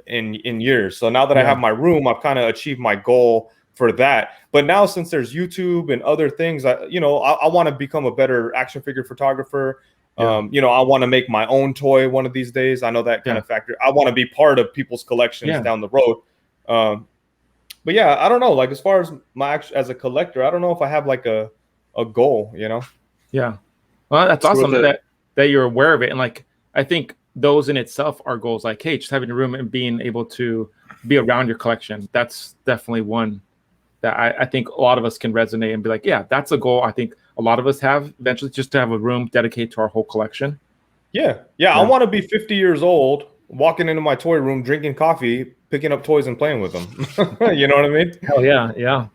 in years. So now that I have my room, I've kind of achieved my goal for that. But now since there's YouTube and other things, I want to become a better action figure photographer. You know, I want to make my own toy one of these days. I know that kind of factor. I want to be part of people's collections down the road. But yeah, I don't know. Like as far as as a collector, I don't know if I have like a goal, you know? Yeah. Well, that's awesome that you're aware of it. And like, I think those in itself are goals, like, hey, just having a room and being able to be around your collection. That's definitely one that I think a lot of us can resonate and be like, yeah, that's a goal I think a lot of us have eventually, just to have a room dedicated to our whole collection. Yeah. I want to be 50 years old, walking into my toy room, drinking coffee, picking up toys and playing with them. You know what I mean? Hell yeah.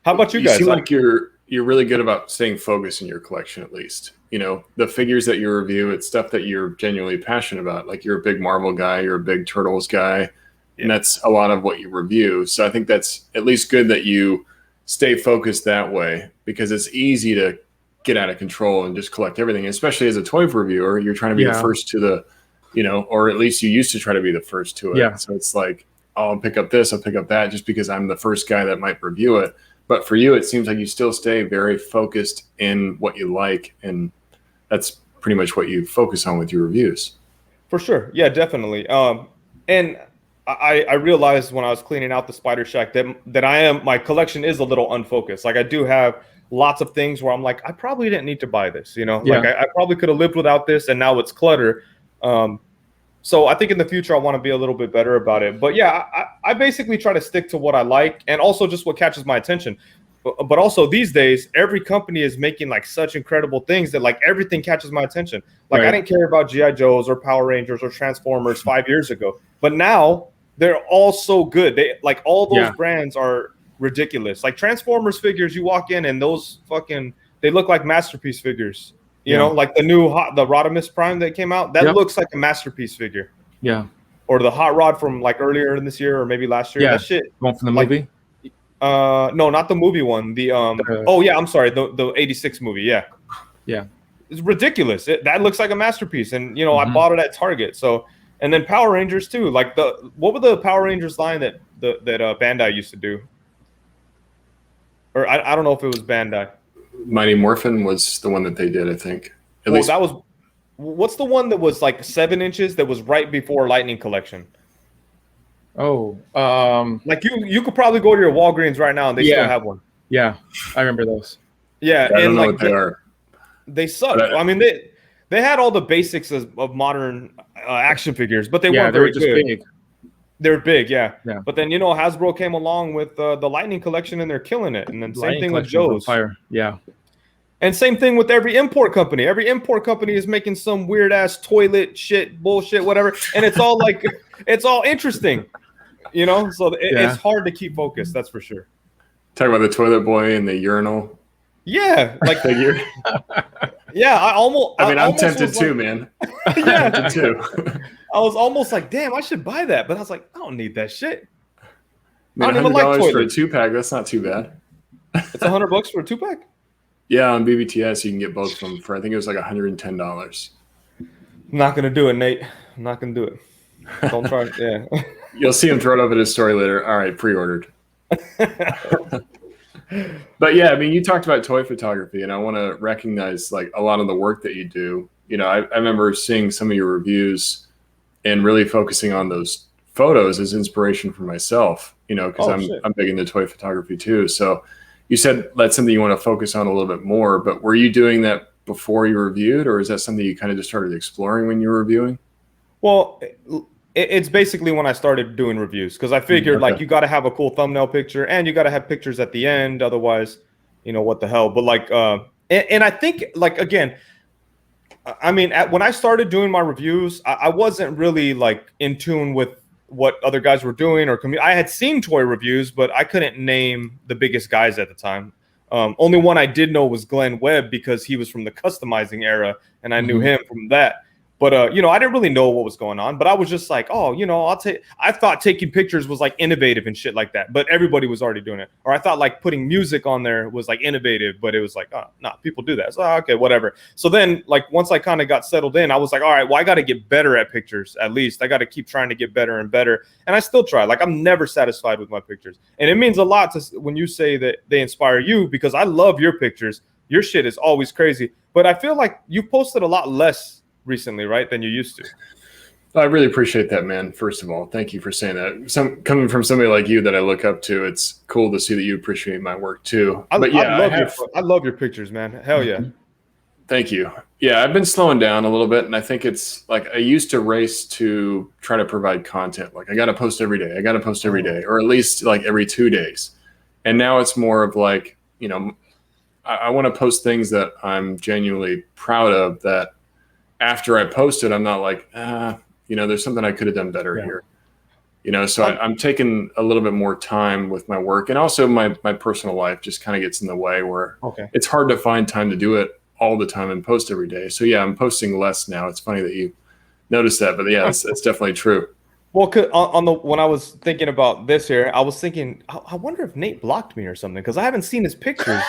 How about you guys? You seem like you're really good about staying focused in your collection, at least. You know, the figures that you review, it's stuff that you're genuinely passionate about. Like you're a big Marvel guy, you're a big Turtles guy, and that's a lot of what you review. So I think that's at least good that you stay focused that way, because it's easy to get out of control and just collect everything, especially as a toy reviewer. You're trying to be the first to the, you know, or at least you used to try to be the first to it. So it's like, oh, I'll pick up this, I'll pick up that, just because I'm the first guy that might review it. But for you, it seems like you still stay very focused in what you like, and that's pretty much what you focus on with your reviews. For sure. Yeah, definitely. And I realized when I was cleaning out the Spider Shack that my collection is a little unfocused. Like I do have lots of things where I'm like, I probably didn't need to buy this, you know, like I probably could have lived without this, and now it's clutter. So I think in the future, I want to be a little bit better about it. But yeah, I basically try to stick to what I like, and also just what catches my attention. But also these days, every company is making like such incredible things that like everything catches my attention. Like I didn't care about G.I. Joes or Power Rangers or Transformers 5 years ago, but now they're all so good. They like all those brands are ridiculous. Like Transformers figures, you walk in and those they look like masterpiece figures. You know, like the new the Rodimus Prime that came out, that looks like a masterpiece figure. Yeah. Or the Hot Rod from like earlier in this year or maybe last year. That shit. One from the movie? No, not the movie one. I'm sorry, the 86 movie. Yeah. It's ridiculous. That looks like a masterpiece. And you know, I bought it at Target. So, and then Power Rangers too. Like what were the Power Rangers line that Bandai used to do? Or I don't know if it was Bandai. Mighty Morphin was the one that they did, I think. At least that was. What's the one that was like 7 inches that was right before Lightning Collection? Like you could probably go to your Walgreens right now and they still have one. Yeah, I remember those. Yeah, I don't and know like what they are. They suck. I mean, they had all the basics of modern action figures, but they weren't very just good. Big. They were big, yeah. But then you know Hasbro came along with the Lightning Collection and they're killing it. And then same thing with Joe's. Yeah. And same thing with every import company. Every import company is making some weird ass toilet shit, bullshit, whatever. And it's all like, it's all interesting, you know? So it's hard to keep focused. That's for sure. Talk about the toilet boy and the urinal. Yeah. Like figure. Yeah. I'm tempted too, man. Yeah. I'm tempted too. I was almost like, damn, I should buy that. But I was like, I don't need that shit. I don't even like toilets. For a 2-pack, that's not too bad. It's $100 for a 2-pack? Yeah, on BBTS, you can get both of them for, I think it was like $110. I'm not going to do it, Nate. I'm not going to do it. Don't try it. Yeah. You'll see him throw it up in his story later. All right, pre-ordered. But yeah, I mean, you talked about toy photography, and I want to recognize like a lot of the work that you do. You know, I remember seeing some of your reviews and really focusing on those photos as inspiration for myself, you know, because I'm big into toy photography too. So you said that's something you want to focus on a little bit more, but were you doing that before you reviewed, or is that something you kind of just started exploring when you were reviewing? Well, it's basically when I started doing reviews, because I figured like you got to have a cool thumbnail picture and you got to have pictures at the end. Otherwise, you know, what the hell? But like, and I think like, again, I mean, when I started doing my reviews, I wasn't really like in tune with what other guys were doing or I had seen toy reviews, but I couldn't name the biggest guys at the time. Only one I did know was Glenn Webb, because he was from the customizing era and I knew him from that. But, you know, I didn't really know what was going on, but I was just like, oh, you know, I thought taking pictures was like innovative and shit like that, but everybody was already doing it. Or I thought like putting music on there was like innovative, but it was like, oh, nah, people do that. So, okay, whatever. So then like, once I kind of got settled in, I was like, all right, well, I got to get better at pictures. At least I got to keep trying to get better and better. And I still try. Like, I'm never satisfied with my pictures. And it means a lot when you say that they inspire you, because I love your pictures. Your shit is always crazy, but I feel like you posted a lot less recently, right, than you used to. I really appreciate that, man. First of all, thank you for saying that. Coming from somebody like you that I look up to, it's cool to see that you appreciate my work too. I love your pictures, man. Hell yeah. Thank you. Yeah, I've been slowing down a little bit, and I think it's like I used to race to try to provide content. Like I got to post every day. I got to post every day, or at least like every 2 days. And now it's more of like, you know, I want to post things that I'm genuinely proud of, that after I post it, I'm not like, you know, there's something I could have done better here. You know, so I'm taking a little bit more time with my work, and also my personal life just kind of gets in the way where it's hard to find time to do it all the time and post every day. So yeah, I'm posting less now. It's funny that you noticed that, but yeah, that's definitely true. Well, when I was thinking about this here, I was thinking, I wonder if Nate blocked me or something, because I haven't seen his pictures.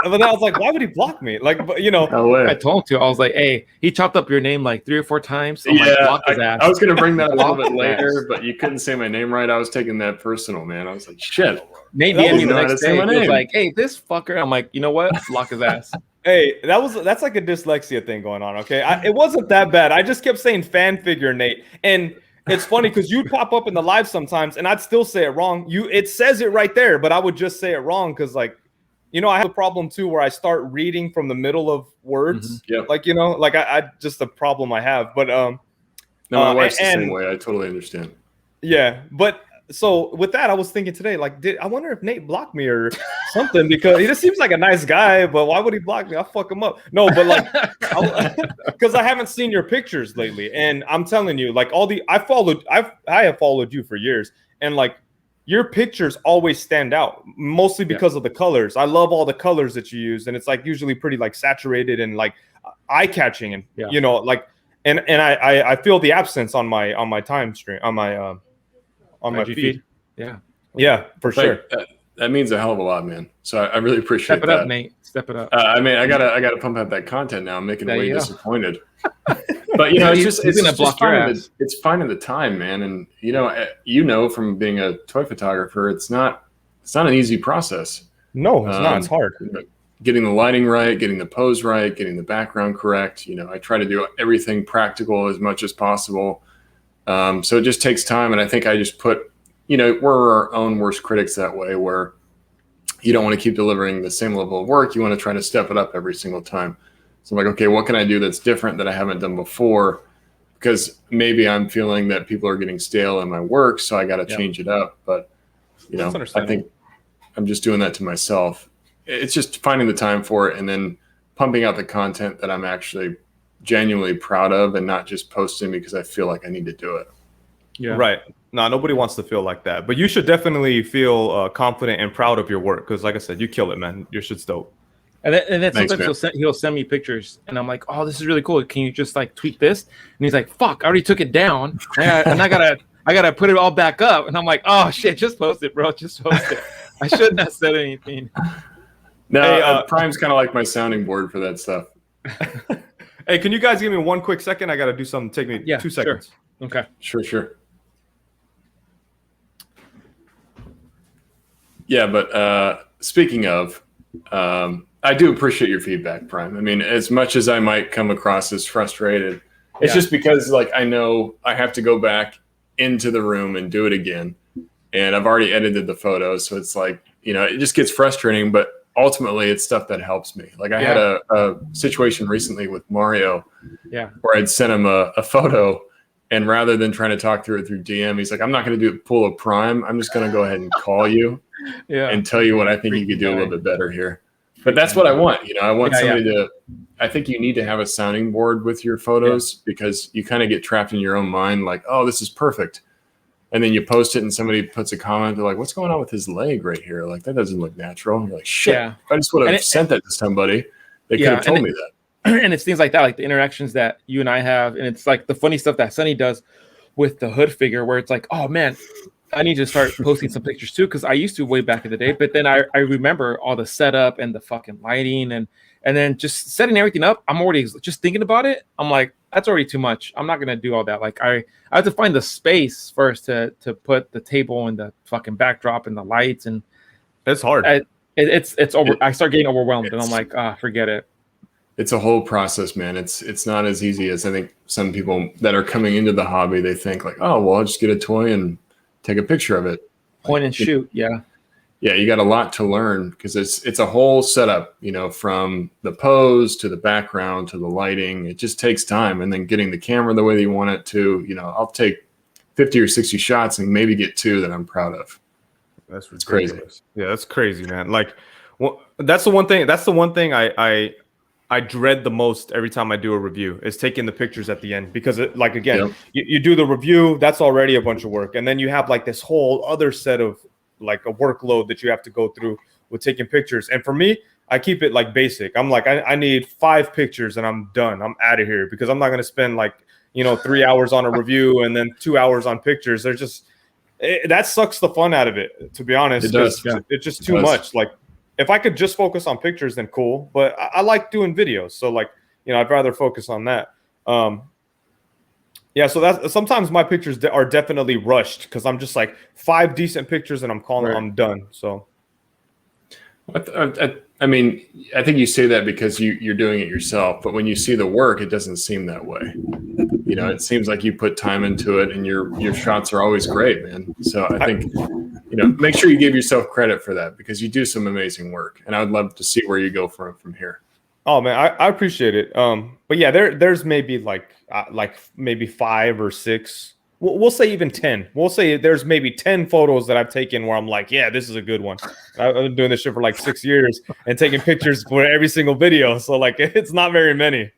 But then I was like, why would he block me? Like, but, you know, I told you, I was like, hey, he chopped up your name like 3 or 4 times. So block his ass. I was going to bring that a little bit later, but you couldn't say my name right. I was taking that personal, man. I was like, shit. Nate DM'd me the next day. He was like, hey, this fucker. I'm like, you know what? Block his ass. Hey, that's like a dyslexia thing going on. Okay, it wasn't that bad. I just kept saying fan figure Nate, and it's funny because you'd pop up in the live sometimes, and I'd still say it wrong. It says it right there, but I would just say it wrong because, like, you know, I have a problem too where I start reading from the middle of words. Like, you know, like I just a problem I have. But no, my wife's the same way. I totally understand. Yeah, but. So with that, I was thinking today, like, I wonder if Nate blocked me or something, because he just seems like a nice guy, but why would he block me? I'll fuck him up. No, but like, because I haven't seen your pictures lately, and I'm telling you, like, I have followed you for years, and like, your pictures always stand out, mostly because of the colors. I love all the colors that you use, and it's like usually pretty like saturated and like eye catching, and you know, like, and I feel the absence on my time stream on my feed. Yeah, for sure. That means a hell of a lot, man. So I really appreciate that. Step it up, Nate. Step it up. I mean, I gotta pump out that content now. I'm making way disappointed. But you know, it's finding the time, man. And you know, from being a toy photographer, it's not an easy process. No, it's not. It's hard. Getting the lighting right, getting the pose right, getting the background correct. You know, I try to do everything practical as much as possible. So it just takes time. And I think I just put, we're our own worst critics that way, where you don't want to keep delivering the same level of work. You want to try to step it up every single time. So I'm like, okay, what can I do that's different that I haven't done before? Because maybe I'm feeling that people are getting stale in my work, so I got to change it up. But, I think I'm just doing that to myself. It's just finding the time for it and then pumping out the content that I'm actually genuinely proud of, and not just posting because I feel like I need to do it. Yeah. Right. No, nobody wants to feel like that, but you should definitely feel confident and proud of your work. Cause like I said, you kill it, man. Your shit's dope. And then sometimes he'll send me pictures and I'm like, oh, this is really cool. Can you just like tweak this? And he's like, fuck, I already took it down. And I gotta put it all back up. And I'm like, oh shit, just post it, bro. Just post it. I shouldn't have said anything. No, Prime's kind of like my sounding board for that stuff. Hey, can you guys give me 1 quick second? I got to do something. Take me 2 seconds. Sure. Okay. Sure. Yeah, but speaking of, I do appreciate your feedback, Prime. I mean, as much as I might come across as frustrated, it's just because like I know I have to go back into the room and do it again. And I've already edited the photos. So it's like, you know, it just gets frustrating, but ultimately it's stuff that helps me. Like I had a situation recently with Mario where I'd sent him a photo, and rather than trying to talk through it through DM, he's like, I'm not going to pull a Prime. I'm just going to go ahead and call you and tell you what I think you could do a little bit better here. But that's what I want. You know, I want somebody to, I think you need to have a sounding board with your photos because you kind of get trapped in your own mind. Like, oh, this is perfect. And then you post it and somebody puts a comment. They're like, what's going on with his leg right here? Like, that doesn't look natural. And you're like, shit, if I just would have sent that to somebody, they could have told me that. And it's things like that, like the interactions that you and I have. And it's like the funny stuff that Sonny does with the hood figure where it's like, oh man, I need to start posting some pictures too, because I used to way back in the day. But then I remember all the setup and the fucking lighting and then just setting everything up. I'm already just thinking about it. I'm like, that's already too much. I'm not gonna do all that. Like I have to find the space first to put the table and the fucking backdrop and the lights, and it's hard. It's over. I start getting overwhelmed, and I'm like, forget it. It's a whole process, man. It's not as easy as I think some people that are coming into the hobby. They think like, oh, well, I'll just get a toy and take a picture of it. Point and shoot. Yeah, you got a lot to learn because it's a whole setup, you know, from the pose to the background to the lighting. It just takes time. And then getting the camera the way that you want it to, you know, I'll take 50 or 60 shots and maybe get 2 that I'm proud of. That's ridiculous. Crazy. Yeah, that's crazy, man. Like, well, that's the one thing I dread the most every time I do a review is taking the pictures at the end, because you do the review, that's already a bunch of work. And then you have like this whole other set of like a workload that you have to go through with taking pictures. And for me, I keep it like basic. I'm like, I need 5 pictures and I'm done. I'm out of here, because I'm not going to spend like, 3 hours on a review and then 2 hours on pictures. They're just, that sucks the fun out of it, to be honest. It does. It's just too much. Like, if I could just focus on pictures, then cool. But I like doing videos. So like, I'd rather focus on that. So that's sometimes my pictures are definitely rushed because I'm just like 5 decent pictures and I'm calling I'm done. So. I mean, I think you say that because you're doing it yourself, but when you see the work, it doesn't seem that way. It seems like you put time into it and your shots are always great, man. So I think, make sure you give yourself credit for that because you do some amazing work, and I would love to see where you go from here. Oh man, I appreciate it. But yeah, there's maybe like maybe 5 or 6. We'll say even 10. We'll say there's maybe 10 photos that I've taken where I'm like, yeah, this is a good one. I've been doing this shit for like 6 years and taking pictures for every single video. So like, it's not very many.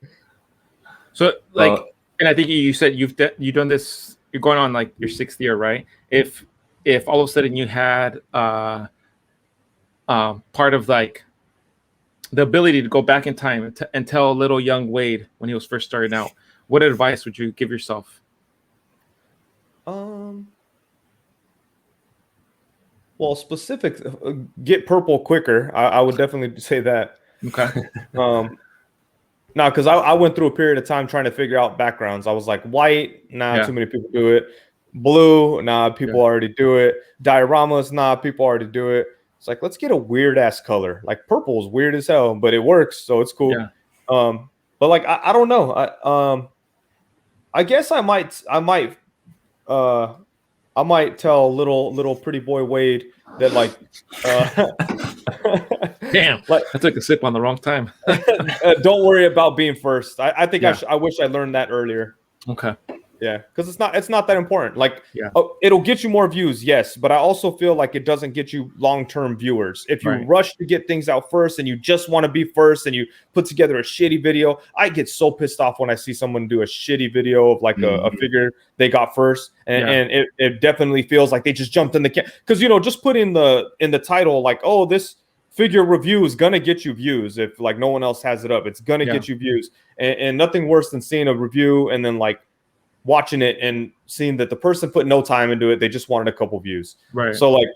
So like, and I think you said you've done this. You're going on like your 6th year, right? If all of a sudden you had part of like the ability to go back in time and tell little young Wade when he was first starting out, what advice would you give yourself? Well, get purple quicker. I would definitely say that. Okay. No, because I went through a period of time trying to figure out backgrounds. I was like, white, too many people do it. Blue, people already do it. Dioramas, people already do it. It's like, let's get a weird ass color. Like purple is weird as hell, but it works, so it's cool. Yeah. But like I don't know. I guess I might tell little pretty boy Wade that like damn, like I took a sip on the wrong time. Don't worry about being first. I think I wish I learned that earlier. Okay. Yeah, because it's not that important. Like, it'll get you more views, yes, but I also feel like it doesn't get you long-term viewers. If you rush to get things out first and you just want to be first and you put together a shitty video, I get so pissed off when I see someone do a shitty video of like a figure they got first, and it definitely feels like they just jumped in the because just put in the title like, oh, this figure review is gonna get you views. If like no one else has it up, it's gonna get you views, and nothing worse than seeing a review and then like watching it and seeing that the person put no time into it, they just wanted a couple views. Right. So like,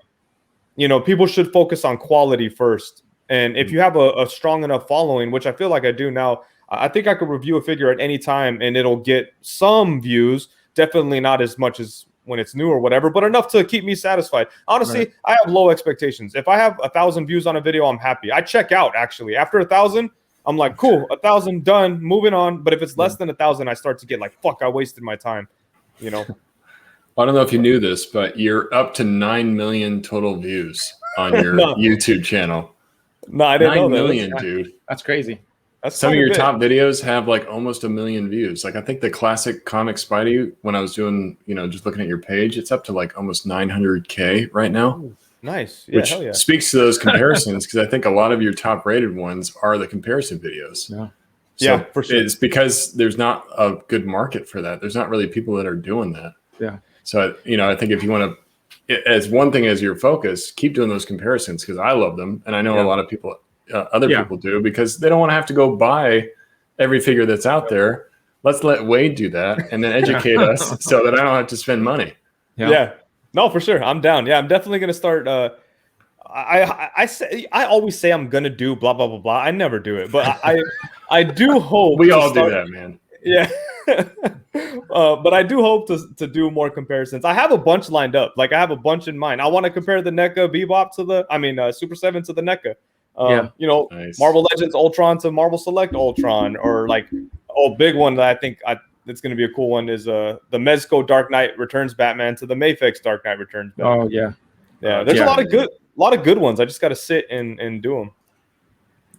people should focus on quality first. And if you have a strong enough following, which I feel like I do now, I think I could review a figure at any time and it'll get some views, definitely not as much as when it's new or whatever, but enough to keep me satisfied. Honestly, I have low expectations. If I have 1,000 views on a video, I'm happy. I check out actually after 1,000. I'm like, cool, 1,000 done, moving on. But if it's less than 1,000, I start to get like, fuck, I wasted my time, you know. I don't know if you knew this, but you're up to 9 million total views on your YouTube channel. No, I didn't know 9 that. million, dude. That's crazy. That's some of your top videos have like almost 1 million views. Like I think the classic comic Spidey, when I was doing, you know, just looking at your page, it's up to like almost 900K right now. Ooh, nice. Yeah, which hell yeah. speaks to those comparisons, because I think a lot of your top rated ones are the comparison videos. Yeah. So Yeah, for sure. It's because there's not a good market for that. There's not really people that are doing that. Yeah. So, you know, I think if you want to, as one thing as your focus, keep doing those comparisons, because I love them. And I know a lot of people, other people do, because they don't want to have to go buy every figure that's out there. Let's let Wade do that and then educate us so that I don't have to spend money. Yeah. No, for sure. I'm down. Yeah, I'm definitely going to start. I always say I'm going to do blah, blah, blah, blah. I never do it, but I do hope. We all do that, man. Yeah. But I do hope to do more comparisons. I have a bunch lined up. Like I have a bunch in mind. I want to compare the NECA Bebop to Super 7 to the NECA. You know, nice. Marvel Legends Ultron to Marvel Select Ultron, or like, big one that I think it's going to be a cool one is the Mezco Dark Knight Returns Batman to the Mafex Dark Knight Returns Batman. Oh yeah. There's a lot of good ones. I just got to sit and do them.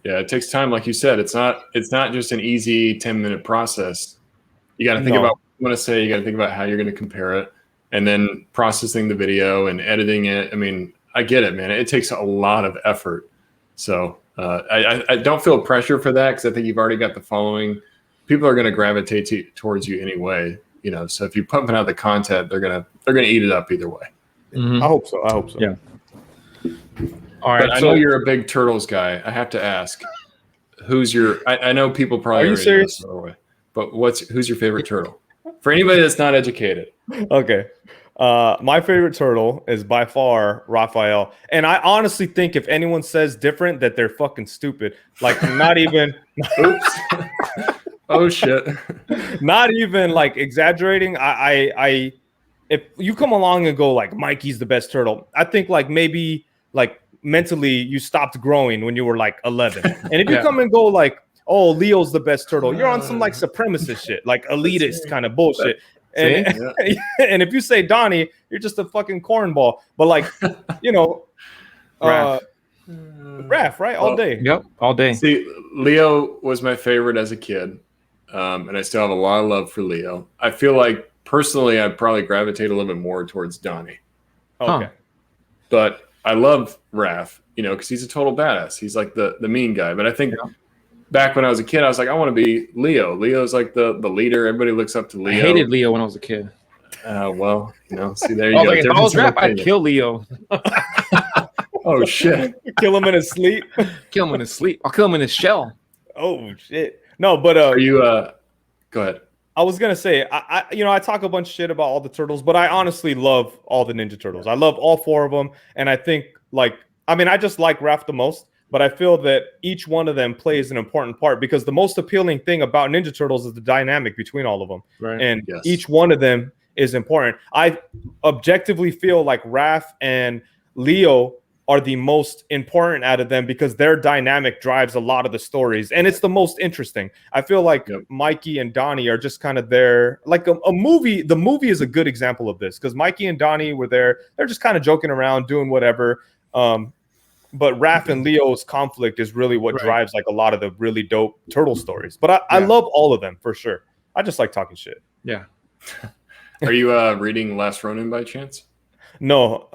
Yeah, it takes time, like you said. It's not just an easy 10-minute process. You got to think about what you want to say. You got to think about how you're going to compare it, and then processing the video and editing it. I mean, I get it, man. It takes a lot of effort. So I don't feel pressure for that, because I think you've already got the following. People are going to gravitate towards you anyway. You know, so if you're pumping out the content, they're gonna eat it up either way. Mm-hmm. I hope so. Yeah. All right. But I know you're a big Turtles guy. I have to ask, who's your? I know people probably. Are you serious? But who's your favorite turtle? For anybody that's not educated. Okay. My favorite turtle is by far Raphael. And I honestly think if anyone says different, that they're fucking stupid. Like not even. Oops. Oh shit. Not even like exaggerating. I if you come along and go like Mikey's the best turtle, I think like maybe like mentally you stopped growing when you were like 11. And if you come and go like, oh, Leo's the best turtle, you're on some like supremacist shit, like elitist kind of bullshit. And if you say Donnie, you're just a fucking cornball. But like, you know, Raph, right? All day. Yep, all day. See, Leo was my favorite as a kid, and I still have a lot of love for Leo. I feel like personally, I'd probably gravitate a little bit more towards Donnie. Okay, but I love Raph, you know, because he's a total badass. He's like the mean guy. But I think back when I was a kid, I was like, I want to be Leo. Leo's like the leader. Everybody looks up to Leo. I hated Leo when I was a kid. Well, you know, see, there you go. Like, if I was Raph, I'd kill Leo. Oh shit! Kill him in his sleep. Kill him in his sleep. I'll kill him in his shell. Oh shit! No, but are you? Go ahead. I was gonna say, I talk a bunch of shit about all the turtles, but I honestly love all the Ninja Turtles. I love all 4 of them, and I think I just like Raph the most. But I feel that each one of them plays an important part, because the most appealing thing about Ninja Turtles is the dynamic between all of them, right? And each one of them is important. I objectively feel like Raph and Leo are the most important out of them, because their dynamic drives a lot of the stories, and it's the most interesting. I feel like Mikey and Donnie are just kind of there, like a movie. The movie is a good example of this, because Mikey and Donnie were there. They're just kind of joking around, doing whatever. But Raph and Leo's conflict is really what drives like a lot of the really dope turtle stories. But I love all of them for sure. I just like talking shit. Yeah. Are you reading Last Ronin by chance? No.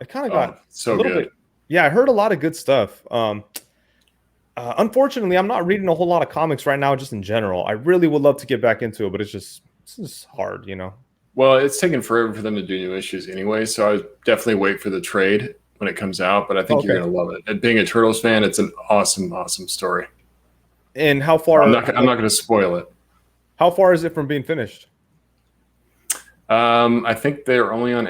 It kind of got so a little good. bit. Yeah, I heard a lot of good stuff. Unfortunately, I'm not reading a whole lot of comics right now, just in general. I really would love to get back into it, but it's just hard, you know. Well, it's taken forever for them to do new issues anyway, so I would definitely wait for the trade when it comes out, but I think you're going to love it. And being a Turtles fan, it's an awesome, awesome story. And how far? I'm not going to spoil it. How far is it from being finished? I think they're only on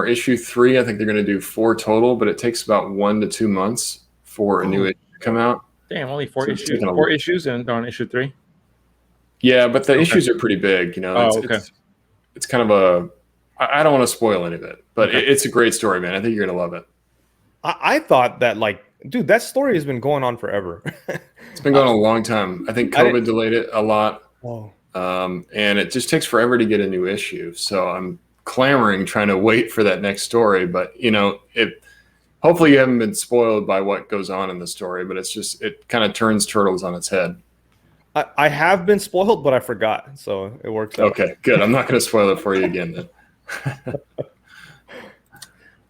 issue 3. I think they're going to do 4 total, but it takes about 1 to 2 months for a new issue to come out. Damn, only 4 issues. 4 issues, and they're on issue 3. Yeah, but the issues are pretty big. You know, it's kind of I don't want to spoil any of it, but Okay. it's a great story, man. I think you're gonna love it. I thought that, like, dude, that story has been going on forever. It's been going on a long time. I think COVID delayed it a lot. Oh. And it just takes forever to get a new issue. So I'm clamoring, trying to wait for that next story. But, you know, hopefully you haven't been spoiled by what goes on in the story, but it kind of turns Turtles on its head. I have been spoiled, but I forgot. So it works out. Okay, good. I'm not going to spoil it for you again then.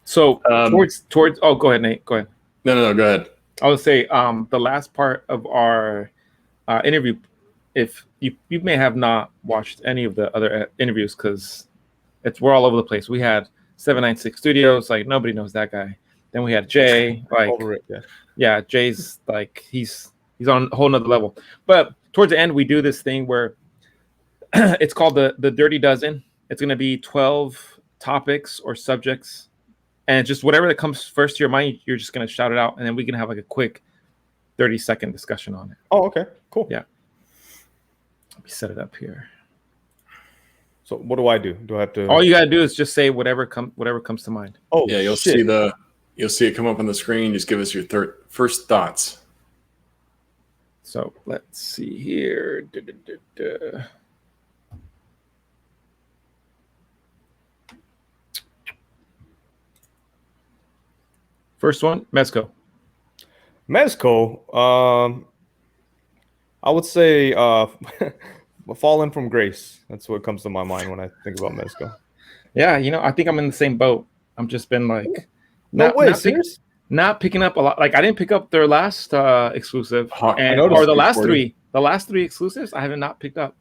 So towards oh, go ahead, Nate. Go ahead. No, go ahead. I would say the last part of our interview, if you may have not watched any of the other interviews because we're all over the place. We had 796 Studios, like nobody knows that guy. Then we had Jay, like yeah, Jay's like he's on a whole nother level. But towards the end, we do this thing where it's called the Dirty Dozen. It's going to be 12 topics or subjects, and just whatever that comes first to your mind, you're just going to shout it out, and then we can have like a quick 30-second discussion on it. Oh, okay, cool. Yeah. Let me set it up here. So what do I do? Do I have to? All you gotta do is just say whatever comes to mind. Oh, yeah, you'll see it come up on the screen. Just give us your first thoughts. So let's see here. First one, Mezco. I would say Fallen from Grace. That's what comes to my mind when I think about Mezco. Yeah, I think I'm in the same boat. I'm just been like, not picking up a lot. Like I didn't pick up their last exclusive, or the last three. The last three exclusives, I haven't not picked up.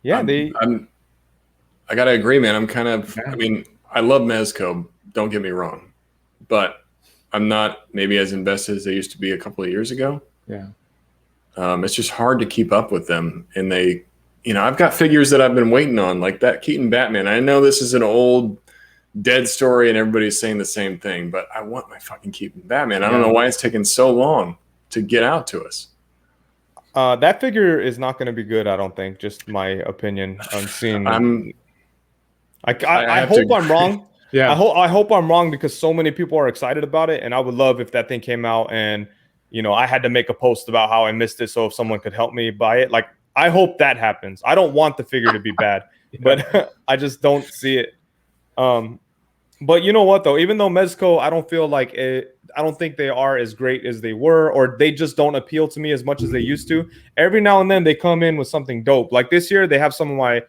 Yeah, I gotta agree, man. I'm kind of. I mean, I love Mezco. Don't get me wrong, but I'm not maybe as invested as they used to be a couple of years ago. Yeah. It's just hard to keep up with them. And they, I've got figures that I've been waiting on, like that Keaton Batman. I know this is an old dead story and everybody's saying the same thing, but I want my fucking Keaton Batman. I don't know why it's taken so long to get out to us. That figure is not going to be good, I don't think. Just my opinion on seeing. I hope I'm wrong. Yeah. I hope I'm wrong because so many people are excited about it, and I would love if that thing came out and I had to make a post about how I missed it, so if someone could help me buy it, like I hope that happens. I don't want the figure to be bad, but I just don't see it. But you know what though? Even though Mezco, I don't feel like it. I don't think they are as great as they were, or they just don't appeal to me as much as they used to. Every now and then they come in with something dope. Like this year, they have some of my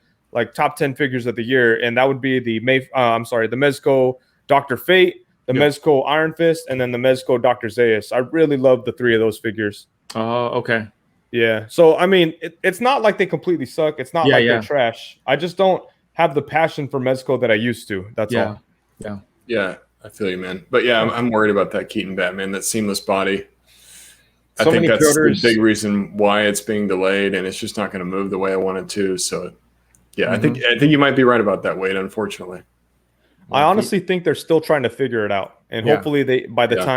top 10 figures of the year, and that would be the Mezco Dr. Fate, the Mezco Iron Fist, and then the Mezco Dr. Zaius. I really love the three of those figures. Oh, okay. Yeah. So, I mean, it's not like they completely suck. It's not like they're trash. I just don't have the passion for Mezco that I used to. That's all. Yeah. Yeah, I feel you, man. But yeah, I'm worried about that Keaton Batman, that seamless body. I think that's the big reason why it's being delayed, and it's just not going to move the way I want it to. So, yeah, I think you might be right about that, Wade, unfortunately. I honestly think they're still trying to figure it out, and hopefully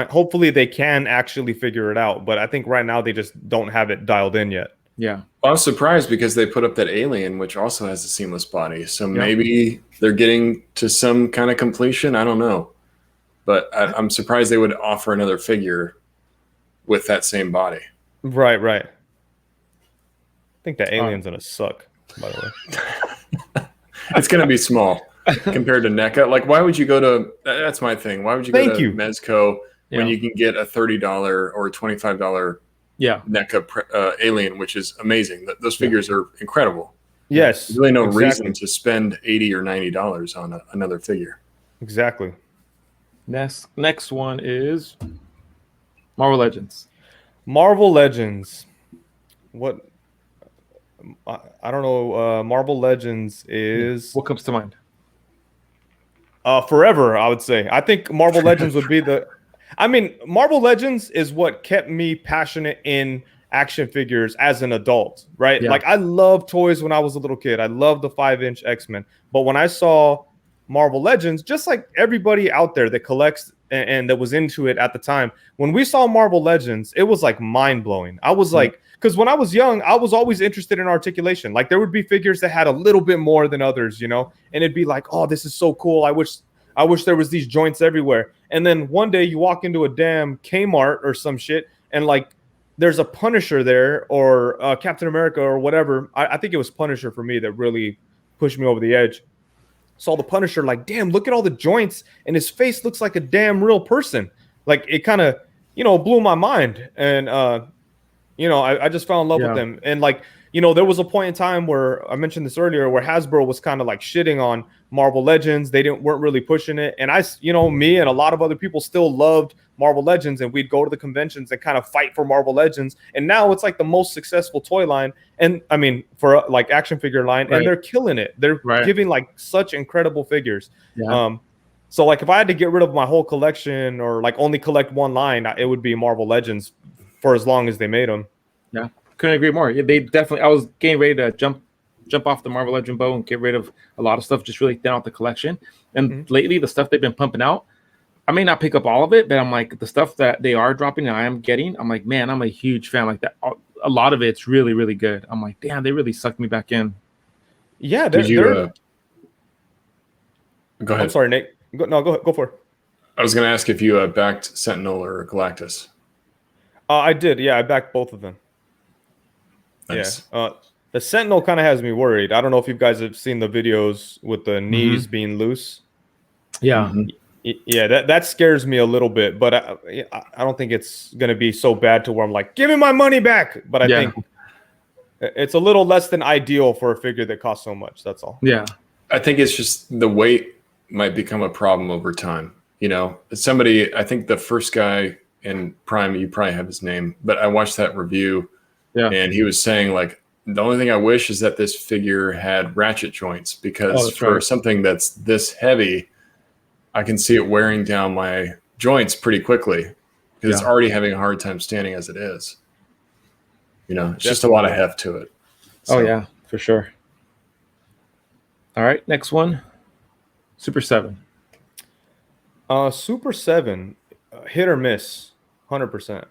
hopefully they can actually figure it out. But I think right now they just don't have it dialed in yet. Yeah, I was surprised because they put up that Alien, which also has a seamless body. So maybe they're getting to some kind of completion. I don't know, but I'm surprised they would offer another figure with that same body. Right. I think that Alien's gonna suck. By the way, it's gonna be small. Compared to NECA, like why would you go to? That's my thing. Why would you go to Mezco when you can get a $30 or a $25 NECA Alien, which is amazing? Those figures are incredible. Yes, there's really no reason to spend $80 or $90 on another figure. Exactly. Next one is Marvel Legends. Marvel Legends. What? I don't know. Marvel Legends is what comes to mind. Forever, I would say. I think Marvel Legends would be Marvel Legends is what kept me passionate in action figures as an adult, right? Yeah. Like I loved toys when I was a little kid. I loved the 5-inch X-Men. But when I saw Marvel Legends, just like everybody out there that collects and that was into it at the time, when we saw Marvel Legends, it was like mind blowing. I was like, because when I was young, I was always interested in articulation. Like there would be figures that had a little bit more than others, you know, and it'd be like, oh, this is so cool. I wish there was these joints everywhere. And then one day you walk into a damn Kmart or some shit, and like there's a Punisher there, or Captain America or whatever. I think it was Punisher for me that really pushed me over the edge. Saw the Punisher, like, damn, look at all the joints, and his face looks like a damn real person. Like it kind of, you know, blew my mind. And you know, I just fell in love with them. And like, you know, there was a point in time where I mentioned this earlier, where Hasbro was kind of like shitting on Marvel Legends. They weren't really pushing it. And you know, me and a lot of other people still loved Marvel Legends, and we'd go to the conventions and kind of fight for Marvel Legends. And now it's like the most successful toy line, and I mean for like action figure line, and they're killing it. They're giving like such incredible figures. So like if I had to get rid of my whole collection, or like only collect one line, it would be Marvel Legends for as long as they made them. Yeah, couldn't agree more. They definitely. I was getting ready to jump off the Marvel Legend boat and get rid of a lot of stuff, just really thin out the collection. And lately, the stuff they've been pumping out, I may not pick up all of it, but I'm like, the stuff that they are dropping and I am getting, I'm like, man, I'm a huge fan. Like that, a lot of it's really, really good. I'm like, damn, they really sucked me back in. Yeah, Did you? Go ahead. I'm sorry, Nate. Go for it. I was going to ask if you backed Sentinel or Galactus. I did. Yeah, I backed both of them. Nice. Yeah. The Sentinel kind of has me worried. I don't know if you guys have seen the videos with the knees being loose. Yeah. Yeah, that scares me a little bit, but I don't think it's going to be so bad to where I'm like, give me my money back. But I think it's a little less than ideal for a figure that costs so much. That's all. Yeah. I think it's just the weight might become a problem over time. You know, I think the first guy in Prime, you probably have his name, but I watched that review and he was saying like, the only thing I wish is that this figure had ratchet joints, because for something that's this heavy, I can see it wearing down my joints pretty quickly, because it's already having a hard time standing as it is. You know, it's just a lot of heft to it. So. Oh yeah, for sure. All right, next one, Super 7. Super 7, hit or miss, 100%.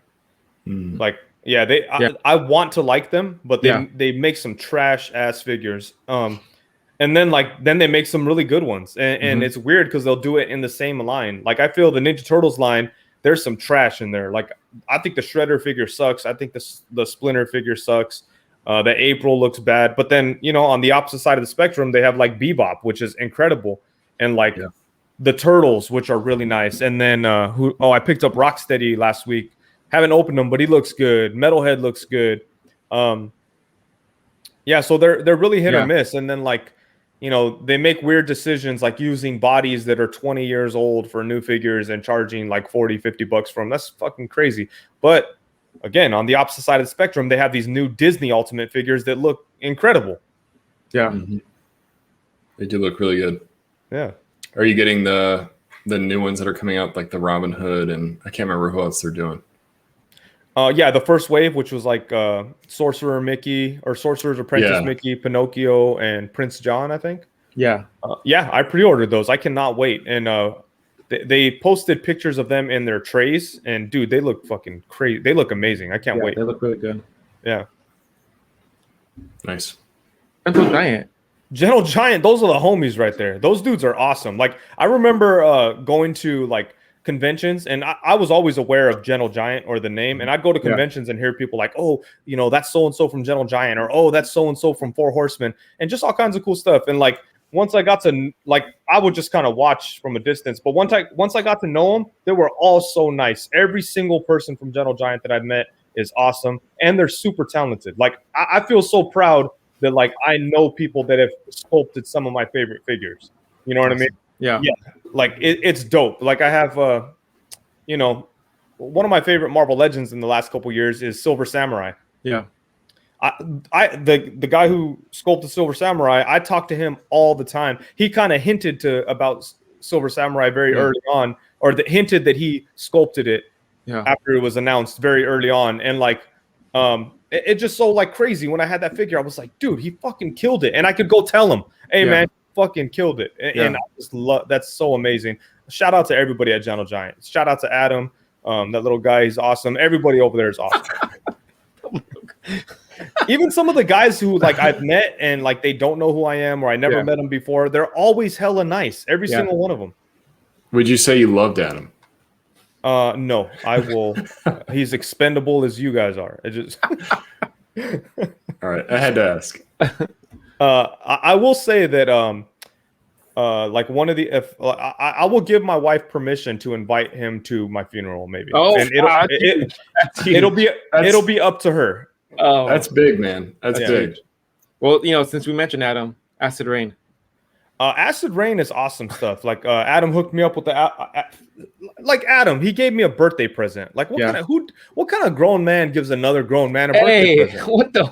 Like, I want to like them, but they make some trash ass figures. And then they make some really good ones, and it's weird because they'll do it in the same line. Like I feel the Ninja Turtles line, there's some trash in there. Like I think the Shredder figure sucks. I think the Splinter figure sucks. The April looks bad. But then, you know, on the opposite side of the spectrum, they have like Bebop, which is incredible, and like the Turtles, which are really nice. And then I picked up Rocksteady last week. Haven't opened him, but he looks good. Metalhead looks good. So they're really hit or miss. And then like, you know, they make weird decisions like using bodies that are 20 years old for new figures and charging like $40-$50 for them. That's fucking crazy. But again, on the opposite side of the spectrum, they have these new Disney Ultimate figures that look incredible. Yeah. They do look really good. Yeah. Are you getting the new ones that are coming out, like the Robin Hood, and I can't remember who else they're doing? The first wave, which was like Sorcerer Mickey or Sorcerer's Apprentice Mickey, Pinocchio, and Prince John, I think. Yeah. I pre-ordered those. I cannot wait. And they posted pictures of them in their trays, and dude, they look fucking crazy. They look amazing. I can't wait. They look really good. Yeah. Nice. Gentle Giant, those are the homies right there. Those dudes are awesome. Like I remember going to like conventions, and I was always aware of Gentle Giant or the name, and I'd go to conventions and hear people like, oh, you know, that's so and so from Gentle Giant, or oh, that's so and so from Four Horsemen, and just all kinds of cool stuff. And like once I got to like, I would just kind of watch from a distance, but once I got to know them, they were all so nice. Every single person from Gentle Giant that I've met is awesome, and they're super talented. Like I feel so proud that like I know people that have sculpted some of my favorite figures. You know what I mean? Yeah. Like it's dope. Like I have, you know, one of my favorite Marvel Legends in the last couple years is Silver Samurai. Yeah. The guy who sculpted Silver Samurai, I talk to him all the time. He kind of hinted about Silver Samurai very early on, or hinted that he sculpted it after it was announced very early on. And like, it just so like crazy. When I had that figure, I was like, dude, he fucking killed it. And I could go tell him, hey man, fucking killed it. And I just love, that's so amazing. Shout out to everybody at Gentle Giant. Shout out to Adam. That little guy, he's awesome. Everybody over there is awesome. Even some of the guys who like I've met and like they don't know who I am or I never met them before, they're always hella nice. Every single one of them. Would you say you loved Adam? No, I will. He's expendable as you guys are. I just. All right, I had to ask. I will say that like one of the I will give my wife permission to invite him to my funeral, maybe. Oh, and it'll be up to her. Oh, that's big, man. That's big. Well, since we mentioned Adam, Acid Rain. Acid Rain is awesome stuff. Like Adam hooked me up with the like Adam. He gave me a birthday present. Like what kind of grown man gives another grown man a birthday present?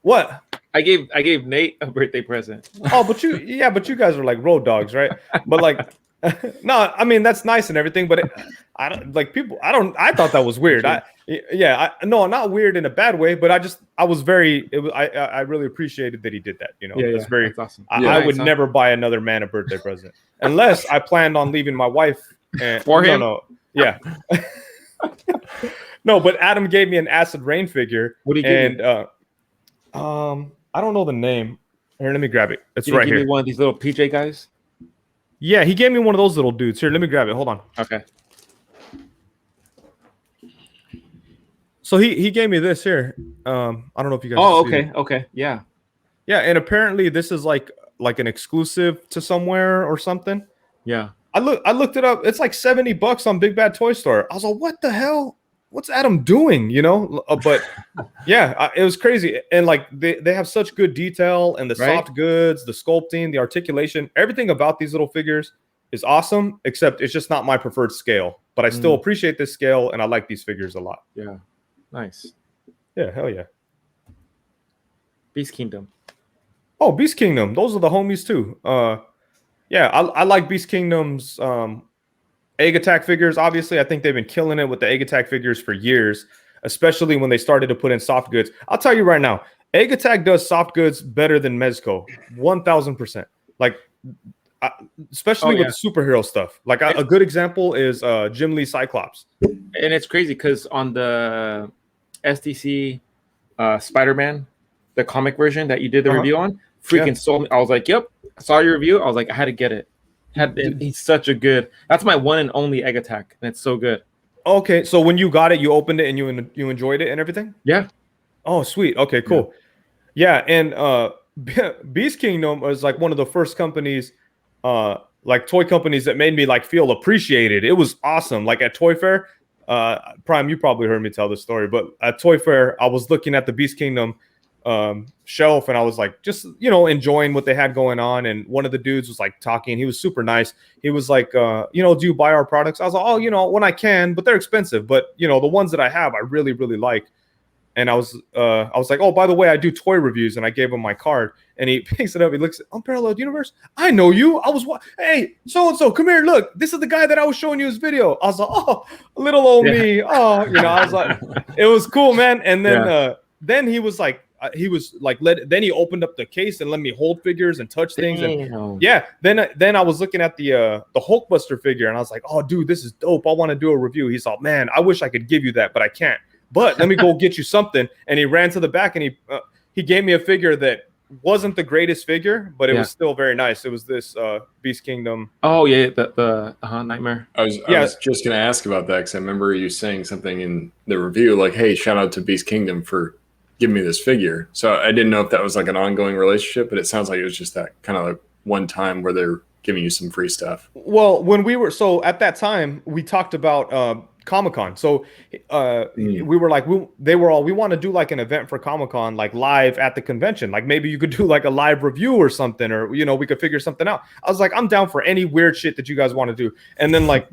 What? I gave Nate a birthday present. Oh, but you guys are like road dogs, right? But like, no, I mean that's nice and everything, but I thought that was weird. No, not weird in a bad way, but I really appreciated that he did that. It's very that's awesome. I would never buy another man a birthday present unless I planned on leaving my wife for him. Yeah. No, but Adam gave me an Acid Rain figure. What did he give you? I don't know the name. Here, let me grab it. It's right here. Me one of these little PJ guys. Yeah, he gave me one of those little dudes. Here, let me grab it. Hold on. Okay. So he gave me this here. I don't know if you guys. Oh, okay, okay, yeah, yeah. And apparently this is like an exclusive to somewhere or something. Yeah. I looked it up. It's like $70 on Big Bad Toy Store. I was like, what the hell? What's Adam doing? But yeah, it was crazy. And like they have such good detail and the soft goods, the sculpting, the articulation, everything about these little figures is awesome, except it's just not my preferred scale. But I still appreciate this scale and I like these figures a lot. Yeah. Nice. Yeah, hell yeah. Beast Kingdom. Oh, Beast Kingdom. Those are the homies too. Yeah, I like Beast Kingdom's Egg Attack figures. Obviously, I think they've been killing it with the Egg Attack figures for years, especially when they started to put in soft goods. I'll tell you right now, Egg Attack does soft goods better than Mezco, 1000%. Like, especially with the superhero stuff. Like a good example is Jim Lee Cyclops. And it's crazy because on the SDC Spider-Man, the comic version that you did the review on, sold me. I was like, yep, I saw your review. I was like, I had to get it. He's such a good. That's my one and only Egg Attack, and it's so good. Okay, so when you got it, you opened it and you enjoyed it and everything. Yeah. Oh, sweet. Okay, cool. Yeah, and Beast Kingdom was like one of the first companies, like toy companies that made me like feel appreciated. It was awesome. Like at Toy Fair, Prime, you probably heard me tell this story, but at Toy Fair, I was looking at the Beast Kingdom shelf and I was like just enjoying what they had going on, and one of the dudes was like talking. He was super nice. He was like do you buy our products? I was like, oh, when I can, but they're expensive, but the ones that I have I really really like. And I was like, oh, by the way, I do toy reviews, and I gave him my card, and he picks it up. He looks at Unparalleled Universe. I know you. Hey, so and so, come here. Look, this is the guy that I was showing you his video. I was like, oh, little old me. Oh, I was like, it was cool, man. And then he was like, then he opened up the case and let me hold figures and touch things. And then I was looking at the Hulkbuster figure, and I was like, oh, dude, this is dope. I want to do a review. He's like, man, I wish I could give you that, but I can't. But let me go get you something. And he ran to the back and he gave me a figure that wasn't the greatest figure, but it was still very nice. It was this Beast Kingdom. Oh yeah, the Nightmare. I was just gonna ask about that because I remember you saying something in the review like, "Hey, shout out to Beast Kingdom for giving me this figure." So I didn't know if that was like an ongoing relationship, but it sounds like it was just that kind of like one time where they're giving you some free stuff. Well, at that time we talked about Comic-Con. So we were like, we want to do like an event for Comic-Con, like live at the convention. Like maybe you could do like a live review or something, or we could figure something out. I was like, I'm down for any weird shit that you guys want to do. And then like,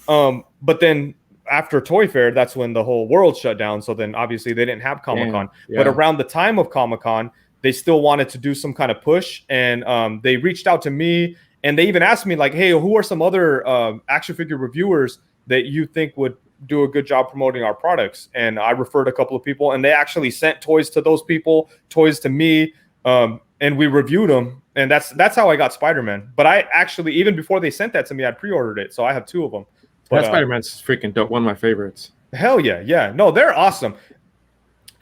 but then after Toy Fair, that's when the whole world shut down. So then obviously they didn't have Comic-Con. But around the time of Comic-Con, they still wanted to do some kind of push, and they reached out to me, and they even asked me like, hey, who are some other action figure reviewers that you think would do a good job promoting our products? And I referred a couple of people, and they actually sent toys to those people, toys to me, and we reviewed them. And that's how I got Spider-Man. But I actually, even before they sent that to me, I pre-ordered it, so I have 2 of them. But, that Spider-Man's freaking dope. One of my favorites. Hell yeah. No, they're awesome.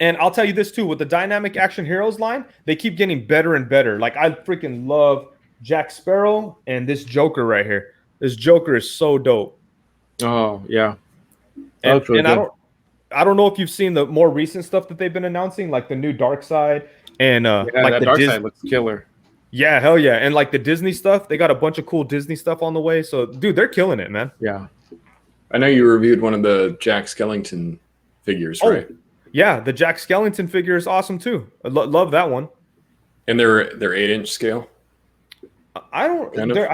And I'll tell you this too, with the Dynamic Action Heroes line, they keep getting better and better. Like I freaking love Jack Sparrow and this Joker right here. This Joker is so dope. Oh yeah. And I don't know if you've seen the more recent stuff that they've been announcing, like the new Dark Side and like the Dark Side looks killer. Yeah, hell yeah. And like the Disney stuff, they got a bunch of cool Disney stuff on the way. So dude, they're killing it, man. Yeah. I know you reviewed one of the Jack Skellington figures, right? Yeah, the Jack Skellington figure is awesome too. I love that one. And they're 8-inch scale. I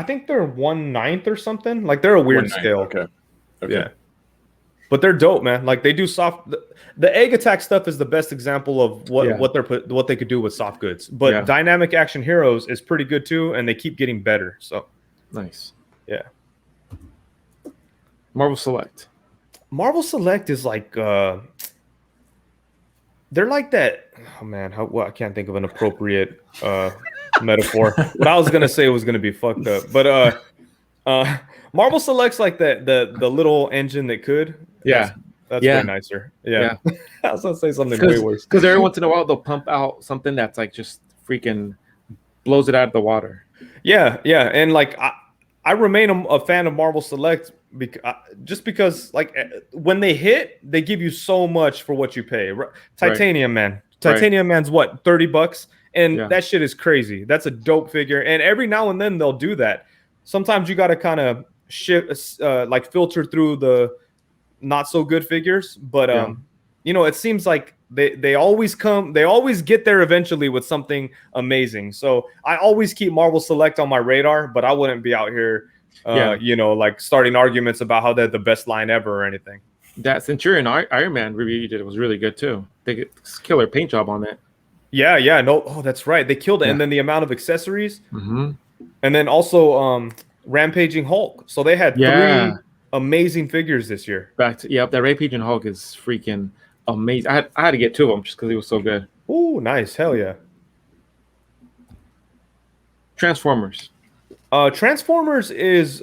think they're 1/9 or something. Like they're a weird scale. Okay. Yeah. But they're dope, man. Like they do soft. The Egg Attack stuff is the best example of what they could do with soft goods. But Dynamic Action Heroes is pretty good too, and they keep getting better. So nice. Yeah. Marvel Select. Marvel Select is like they're like that. Oh man, I can't think of an appropriate metaphor. What I was gonna say was gonna be fucked up, but Marvel Select's like the little engine that could. Yeah, that's way nicer. Yeah. I was gonna say something way worse. Because every once in a while they'll pump out something that's like just freaking blows it out of the water. Yeah, and like I remain a fan of Marvel Select because like when they hit, they give you so much for what you pay. Titanium Man. Titanium Man's what, $30? And that shit is crazy. That's a dope figure. And every now and then they'll do that. Sometimes you got to kind of shift, like filter through the not so good figures. But it seems like they always get there eventually with something amazing. So I always keep Marvel Select on my radar, but I wouldn't be out here like starting arguments about how they're the best line ever or anything. That Centurion Iron Man review you did was really good too. They get killer paint job on it. Yeah. No, that's right. They killed it. And then the amount of accessories. Mm-hmm. And then also Rampaging Hulk. So they had 3 amazing figures this year. That Rampaging Hulk is freaking amazing. I had to get 2 of them just because he was so good. Ooh, nice. Hell yeah. Transformers. Transformers is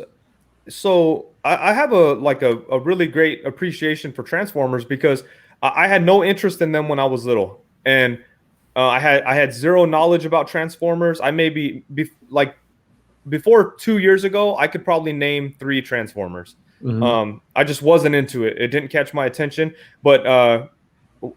so I have a really great appreciation for Transformers because I had no interest in them when I was little, and I had zero knowledge about Transformers. I maybe before 2 years ago, I could probably name 3 Transformers. Mm-hmm. I just wasn't into it. It didn't catch my attention, but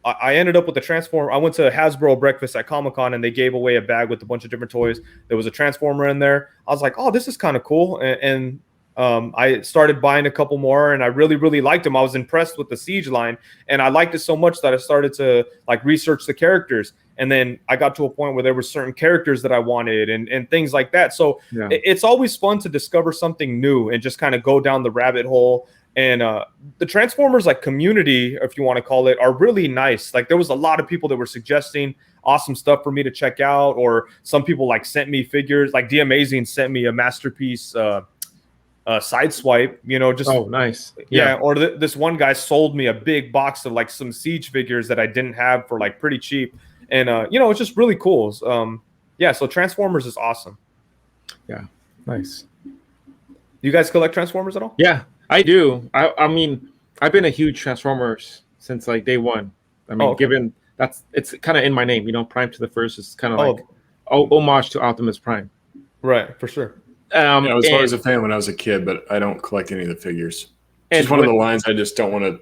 I ended up with the Transformer. I went to Hasbro breakfast at Comic-Con and they gave away a bag with a bunch of different toys. There was a Transformer in there. I was like, oh, this is kind of cool. And I started buying a couple more and I really, really liked them. I was impressed with the Siege line and I liked it so much that I started to like research the characters. And then I got to a point where there were certain characters that I wanted and things like that. So it's always fun to discover something new and just kind of go down the rabbit hole. And the Transformers like community, if you want to call it, are really nice. Like there was a lot of people that were suggesting awesome stuff for me to check out, or some people like sent me figures. Like The Amazing sent me a Masterpiece Sideswipe. Just nice. Or this one guy sold me a big box of like some Siege figures that I didn't have for like pretty cheap, and it's just really cool. So Transformers is awesome. Yeah, nice. You guys collect Transformers at all? Yeah. I do. I mean, I've been a huge Transformers since like day one. I mean, given it's kind of in my name, Prime to the First is kind of like homage to Optimus Prime. Right, for sure. I was always a fan when I was a kid, but I don't collect any of the figures. It's one of the lines I just don't want to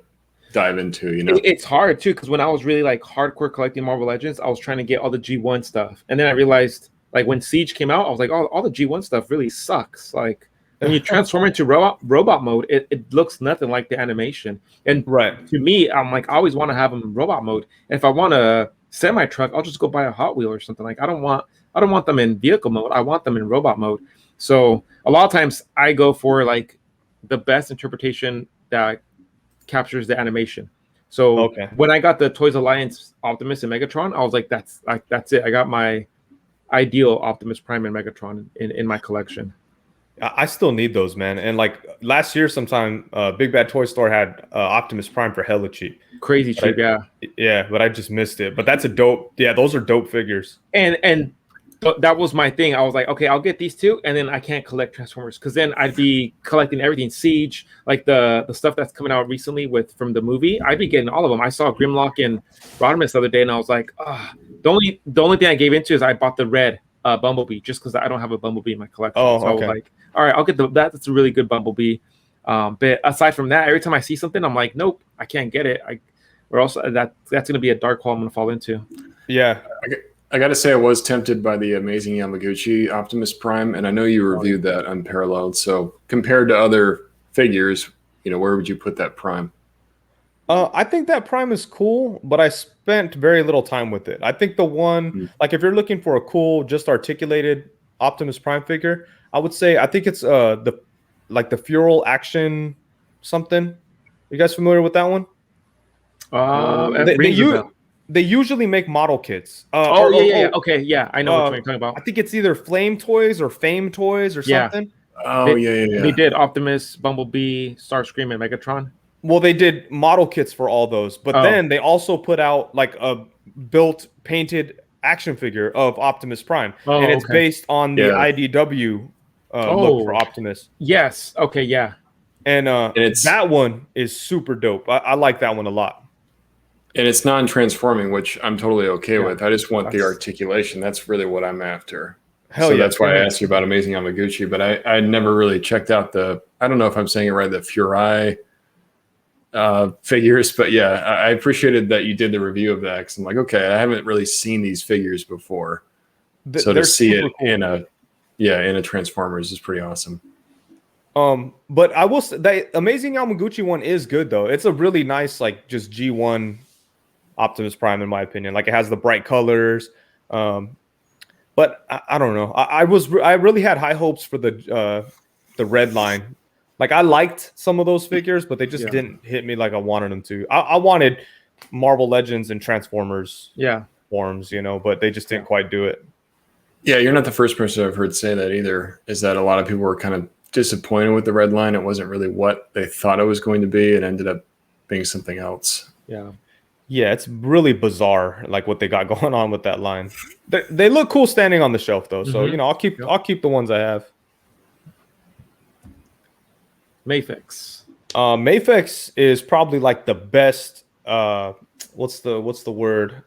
dive into. It's hard too because when I was really like hardcore collecting Marvel Legends, I was trying to get all the G1 stuff, and then I realized like when Siege came out, I was like, all the G1 stuff really sucks. Like. When you transform into robot mode, it looks nothing like the animation. And to me, I'm like, I always want to have them in robot mode. And if I want a semi truck, I'll just go buy a Hot Wheel or something. Like I don't want them in vehicle mode. I want them in robot mode. So a lot of times I go for like the best interpretation that captures the animation. So when I got the Toys Alliance Optimus and Megatron, I was like, that's it. I got my ideal Optimus Prime and Megatron in my collection. I still need those, man. And like last year sometime, Big Bad Toy Store had Optimus Prime for hella cheap. Crazy cheap, Yeah, but I just missed it. But that's a dope. Yeah, those are dope figures. And So that was my thing. I was like, okay, I'll get these two, and then I can't collect Transformers because then I'd be collecting everything. Siege, like the stuff that's coming out recently from the movie. I'd be getting all of them. I saw Grimlock and Rodimus the other day, and I was like, the only thing I gave into is I bought the red Bumblebee just because I don't have a Bumblebee in my collection. Oh, so I was like, all right, I'll get that's a really good Bumblebee. But aside from that, every time I see something, I'm like, nope, I can't get it. Or else that's going to be a dark hole I'm going to fall into. Yeah. I got to say, I was tempted by the amazing Yamaguchi Optimus Prime, and I know you reviewed that Unparalleled. So compared to other figures, where would you put that Prime? I think that Prime is cool, but I spent very little time with it. I think the one, like if you're looking for a cool, just articulated Optimus Prime figure, I would say I think it's the Fural Action something. You guys familiar with that one? They usually make model kits. Okay, yeah, I know what you're talking about. I think it's either Flame Toys or Fame Toys or something. They did Optimus, Bumblebee, Starscream, and Megatron. Well, they did model kits for all those, but then they also put out like a built painted action figure of Optimus Prime, and it's based on the IDW look for Optimus. Yes. Okay. Yeah. And that one is super dope. I like that one a lot. And it's non-transforming, which I'm totally okay with. I just want the articulation. That's really what I'm after. That's why I asked you about Amazing Yamaguchi, but I never really checked out I don't know if I'm saying it right, the Furai figures, but yeah, I appreciated that you did the review of that, because I'm like, okay, I haven't really seen these figures before. So to see it cool in a Transformers is pretty awesome. But I will say the Amazing Yamaguchi one is good though. It's a really nice, like, just G1 Optimus Prime in my opinion. Like, it has the bright colors. But I don't know. I really had high hopes for the red line. Like, I liked some of those figures, but they just didn't hit me like I wanted them to. I wanted Marvel Legends and Transformers forms, but they just didn't quite do it. Yeah, you're not the first person I've heard say that either, is that a lot of people were kind of disappointed with the red line. It wasn't really what they thought it was going to be. It ended up being something else. Yeah, it's really bizarre, like what they got going on with that line. They look cool standing on the shelf though, so I'll keep the ones I have. Mafex. Mafex is probably like the best. What's the word?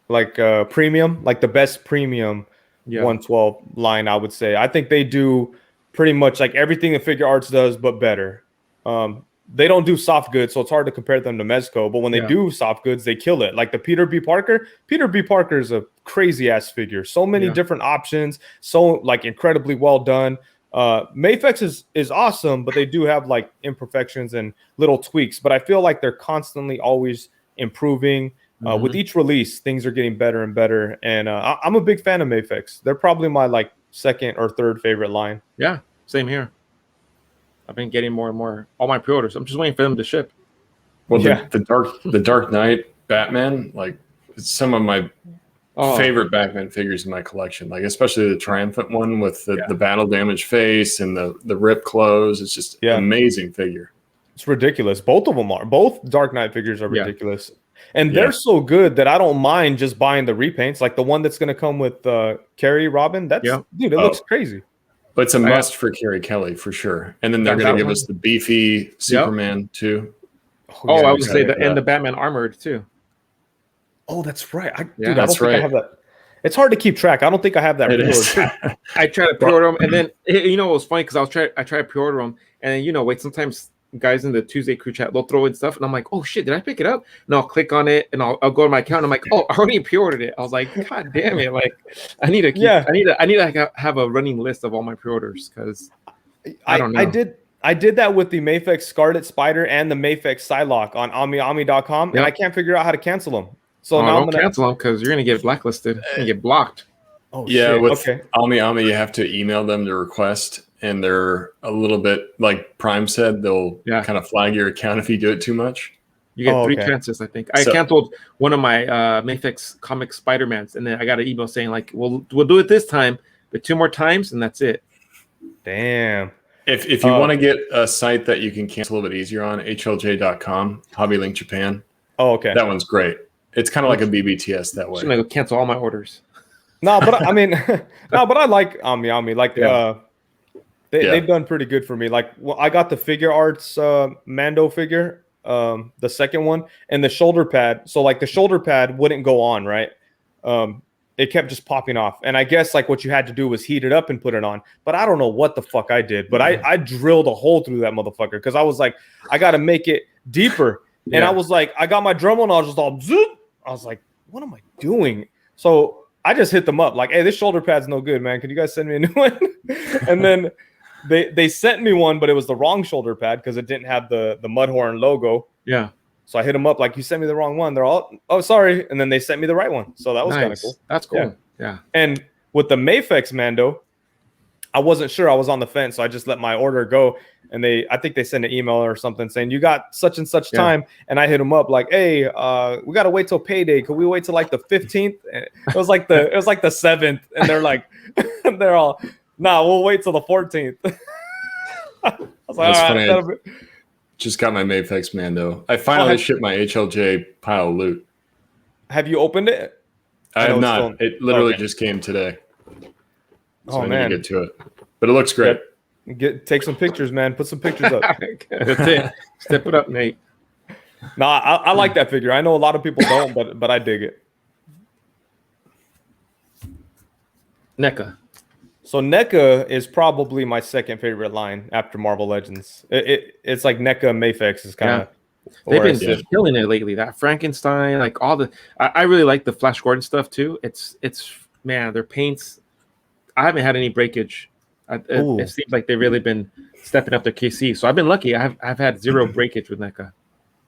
Like premium, like the best premium 112 line, I would say. I think they do pretty much like everything that Figure Arts does, but better. They don't do soft goods, so it's hard to compare them to Mezco. But when they do soft goods, they kill it. Like the Peter B. Parker is a crazy ass figure. So many different options. So like incredibly well done. Mafex is awesome, but they do have like imperfections and little tweaks. But I feel like they're constantly always improving. With each release, things are getting better and better. And I'm a big fan of Mafex. They're probably my like second or third favorite line. Yeah, same here. I've been getting more and more all my pre-orders. I'm just waiting for them to ship. Well, the Dark Knight Batman, like, it's some of my favorite Batman figures in my collection. Like, especially the triumphant one with the battle damaged face and the ripped clothes. It's just an amazing figure. It's ridiculous. Both of them are. Both Dark Knight figures are ridiculous. And they're so good that I don't mind just buying the repaints. Like the one that's going to come with Carrie Robin. Dude, it looks crazy. But it's a must for Carrie Kelly for sure. And then they're going to give us the beefy Superman too. I would say and the Batman Armored too. Oh, that's right. I that's don't think I have that. It's hard to keep track. I don't think I have that. I tried to pre-order them, and then it was funny because I tried to pre-order them, and then sometimes guys in the Tuesday crew chat, they'll throw in stuff, and I'm like, oh shit, did I pick it up? And I'll click on it, and I'll go to my account, and I'm like, oh, I already pre-ordered it. I was like, god damn it, like I need to have a running list of all my pre-orders, because I don't know. I did that with the Mafex Scarlet Spider and the Mafex Psylocke on AmiAmi.com, and I can't figure out how to cancel them. So now I'm gonna cancel them because you're gonna get blacklisted and get blocked. Oh yeah, with Ami, you have to email them to request, and they're a little bit, like Prime said, they'll kind of flag your account if you do it too much. You get 3 chances, I think. I canceled one of my Mafex comic Spider-Mans, and then I got an email saying like, we'll do it this time, but 2 more times, and that's it. Damn. If you want to get a site that you can cancel a little bit easier on, HLJ.com, Hobby Link Japan. Oh, okay. That one's great. It's kind of like a BBTS that way. I'm going to go cancel all my orders. No, but I mean, no, but I like Ami. Like, they've done pretty good for me. Like, well, I got the Figure Arts Mando figure, the second one, and the shoulder pad. So, like, the shoulder pad wouldn't go on, right? It kept just popping off. And I guess, like, what you had to do was heat it up and put it on. But I don't know what the fuck I did. But I drilled a hole through that motherfucker because I was like, I got to make it deeper. Yeah. And I was like, I got my Dremel and I was just all zoop. I was like, what am I doing? So I just hit them up like, hey, this shoulder pad's no good, man. Can you guys send me a new one? And then they sent me one, but it was the wrong shoulder pad because it didn't have the Mudhorn logo. Yeah. So I hit them up like, you sent me the wrong one. They're all, oh, sorry. And then they sent me the right one. So that was kind of cool. That's cool. Yeah. And with the Mafex Mando, I wasn't sure. I was on the fence. So I just let my order go. And I think they sent an email or something saying, you got such and such time. And I hit them up like, hey, we got to wait till payday. Could we wait till like the 15th? And it was like the 7th. And they're like, they're all, nah, we'll wait till the 14th. I was like, all right. Just got my Mafex Mando. I finally shipped my HLJ pile of loot. Have you opened it? I have not. It literally just came today. So I need to get to it. But it looks great. Take some pictures, man. Put some pictures up. That's it. Step it up, Nate. No, I like that figure. I know a lot of people don't, but I dig it. NECA. So NECA is probably my second favorite line after Marvel Legends. It's like NECA and Mafex is kind of. They've been killing it lately. That Frankenstein, like all the. I really like the Flash Gordon stuff too. It's man, their paints. I haven't had any breakage. It seems like they've really been stepping up their KC. So I've been lucky. I've had zero breakage with NECA.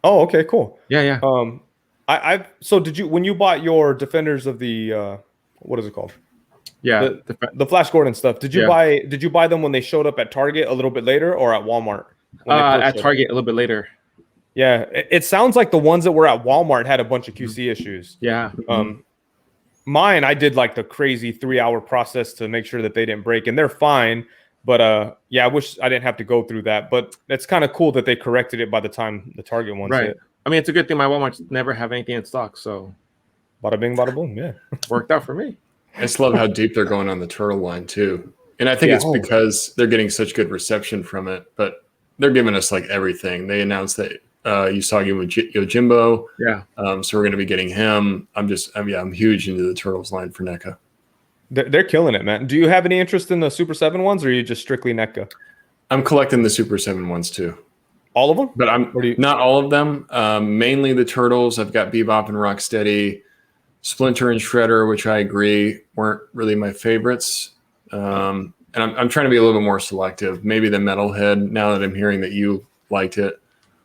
Oh, okay, cool. Yeah. So did you, when you bought your Defenders of the what is it called? Yeah, the Flash Gordon stuff. Did you buy them when they showed up at Target a little bit later or at Walmart? At Target a little bit later. Yeah, it sounds like the ones that were at Walmart had a bunch of QC issues. Yeah. Mine, I did like the crazy 3-hour process to make sure that they didn't break, and they're fine. But I wish I didn't have to go through that. But it's kind of cool that they corrected it by the time the Target ones hit. I mean, it's a good thing my Walmarts never have anything in stock. So, bada bing, bada boom. Yeah, worked out for me. I just love how deep they're going on the turtle line too, and I think it's because they're getting such good reception from it. But they're giving us like everything. They announced that Usagi Yojimbo. Yeah. So we're going to be getting him. I'm huge into the Turtles line for NECA. They're killing it, man. Do you have any interest in the Super 7 ones, or are you just strictly NECA? I'm collecting the Super 7 ones too. All of them? But not all of them. Mainly the Turtles. I've got Bebop and Rocksteady, Splinter and Shredder, which I agree weren't really my favorites. And I'm trying to be a little bit more selective. Maybe the Metalhead, now that I'm hearing that you liked it,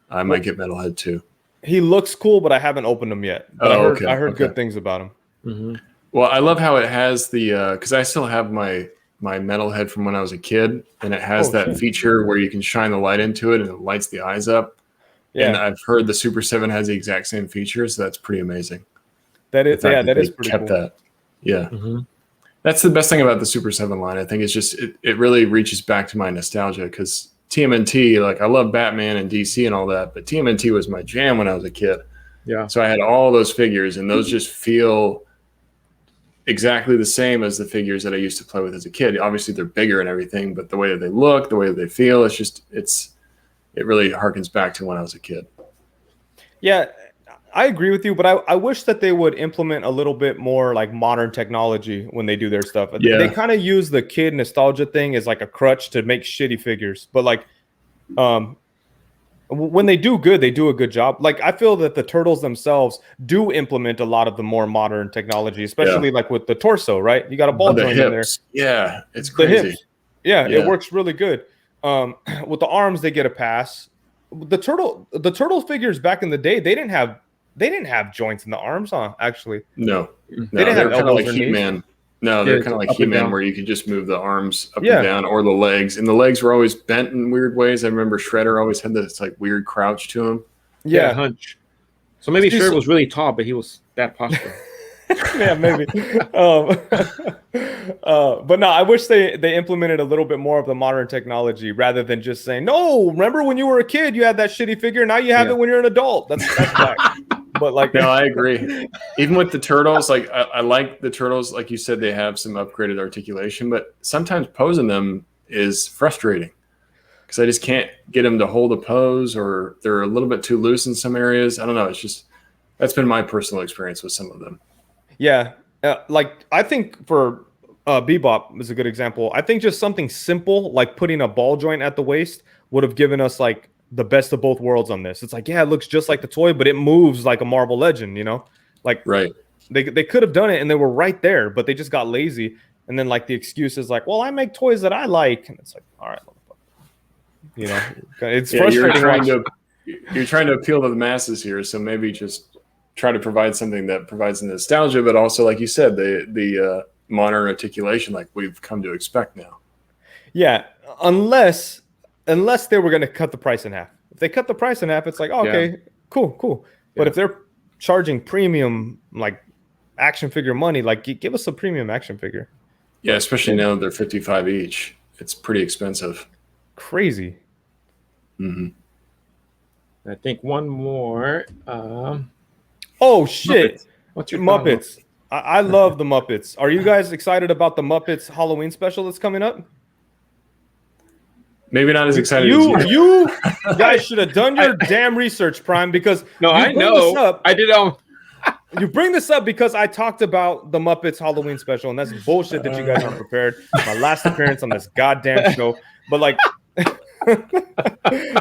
I might get Metalhead too. He looks cool, but I haven't opened him yet. But I heard good things about him. Mm-hmm. Well, I love how it has the because I still have my Metalhead from when I was a kid, and it has that feature where you can shine the light into it and it lights the eyes up. Yeah. And I've heard the Super 7 has the exact same features, so that's pretty amazing. That is pretty kept cool. That. Yeah. Mm-hmm. That's the best thing about the Super 7 line. I think it's just it really reaches back to my nostalgia because TMNT, like I love Batman and DC and all that, but TMNT was my jam when I was a kid. Yeah. So I had all those figures, and those just feel exactly the same as the figures that I used to play with as a kid. Obviously, they're bigger and everything, but the way that they look, the way that they feel, it really harkens back to when I was a kid. Yeah, I agree with you, but I wish that they would implement a little bit more like modern technology when they do their stuff. Yeah. They kind of use the kid nostalgia thing as like a crutch to make shitty figures, but like when they do good, they do a good job. Like I feel that the Turtles themselves do implement a lot of the more modern technology, especially like with the torso, right? You got a ball joint in there. Yeah, it's crazy. Yeah, it works really good. With the arms, they get a pass. The turtle figures back in the day, they didn't have joints in the arms, huh? Actually, no, they didn't have kind of elbows like or He-Man. No, they're kind of like He-Man, where you could just move the arms up and down, or the legs. And the legs were always bent in weird ways. I remember Shredder always had this like weird crouch to him. Yeah, hunch. So maybe Shredder was really tall, but he was that posture. Yeah, maybe. But no, I wish they implemented a little bit more of the modern technology rather than just saying, no, remember when you were a kid, you had that shitty figure. Now you have it when you're an adult. That's back. But like, no, I agree. Even with the turtles, like I like the turtles. Like you said, they have some upgraded articulation, but sometimes posing them is frustrating because I just can't get them to hold a pose, or they're a little bit too loose in some areas. I don't know. It's just that's been my personal experience with some of them. yeah, like I think for Bebop is a good example. I think just something simple like putting a ball joint at the waist would have given us like the best of both worlds on this. It's like, yeah, it looks just like the toy, but it moves like a Marvel Legend, you know? Like Right. they could have done it and they were right there, but they just got lazy. And then like the excuse is like, well, I make toys that I like. And it's like, all right, you know, it's frustrating. You're trying to appeal to the masses here, so maybe just try to provide something that provides nostalgia, but also, like you said, the modern articulation like we've come to expect now. Yeah, unless they were going to cut the price in half. If they cut the price in half, it's like, oh, okay, cool. But if they're charging premium like action figure money, like give us a premium action figure. Yeah, especially now they're $55 each. It's pretty expensive. Crazy. Mm-hmm. I think one more. Oh shit! Muppets. What's your Muppets? I love the Muppets. Are you guys excited about the Muppets Halloween special that's coming up? Maybe not as excited as you guys should have done your damn research, Prime, because I know. I did. You bring this up because I talked about the Muppets Halloween special, and that's bullshit that you guys aren't prepared. My last appearance on this goddamn show, but like,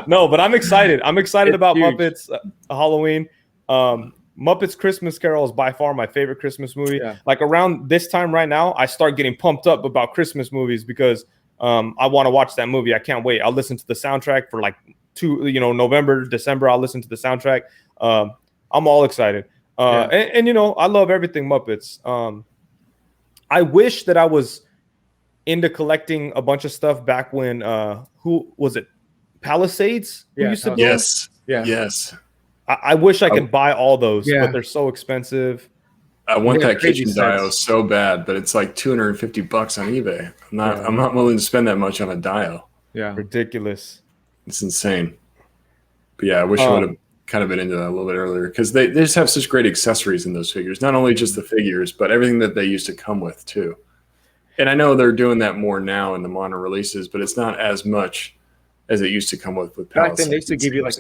no, but I'm excited. I'm excited about huge. Muppets Halloween. Muppets Christmas Carol is by far my favorite Christmas movie. Yeah. Like around this time right now, I start getting pumped up about Christmas movies because I want to watch that movie. I can't wait. I'll listen to the soundtrack for like November, December. I'll listen to the soundtrack. I'm all excited. And you know, I love everything Muppets. I wish that I was into collecting a bunch of stuff back when who was it? Palisades? Who used to yes. I wish I could buy all those, but they're so expensive. I want that kitchen dial so bad, but it's like $250 on eBay. I'm not willing to spend that much on a dial. Yeah, ridiculous. It's insane. But yeah, I wish I would have kind of been into that a little bit earlier because they just have such great accessories in those figures. Not only just the figures, but everything that they used to come with too. And I know they're doing that more now in the modern releases, but it's not as much as it used to come with back then. They used to give you like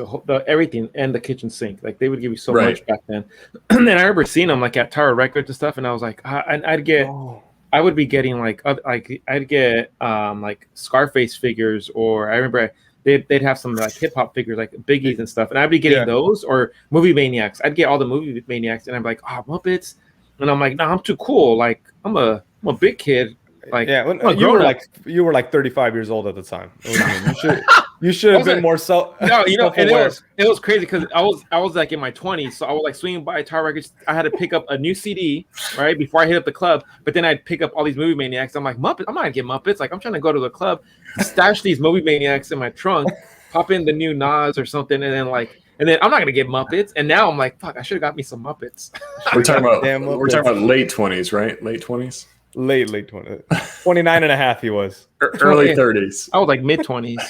everything and the kitchen sink. Like they would give you so much back then. And I remember seeing them like at Tower Records and stuff, and I was like, I would be getting like I'd get like Scarface figures, or I remember they'd have some like hip hop figures like Biggies and stuff, and I'd be getting those or Movie Maniacs. I'd get all the Movie Maniacs, and I'm like, Muppets, and I'm like, no, I'm too cool. Like I'm a big kid. Like you were like 35 years old at the time. You should have been more No, you know, and it was crazy because I was like in my 20s, so I was like swinging by Tower Records. I had to pick up a new CD right before I hit up the club, but then I'd pick up all these Movie Maniacs. I'm like, Muppets, I'm not gonna get Muppets. Like I'm trying to go to the club, stash these Movie Maniacs in my trunk, pop in the new Nas or something, and then I'm not gonna get Muppets. And now I'm like, fuck, I should have got me some Muppets. We're talking about late 20s, right? Late 20s. Late 20s. 29 and a half he was. Early 30s. I was like mid 20s.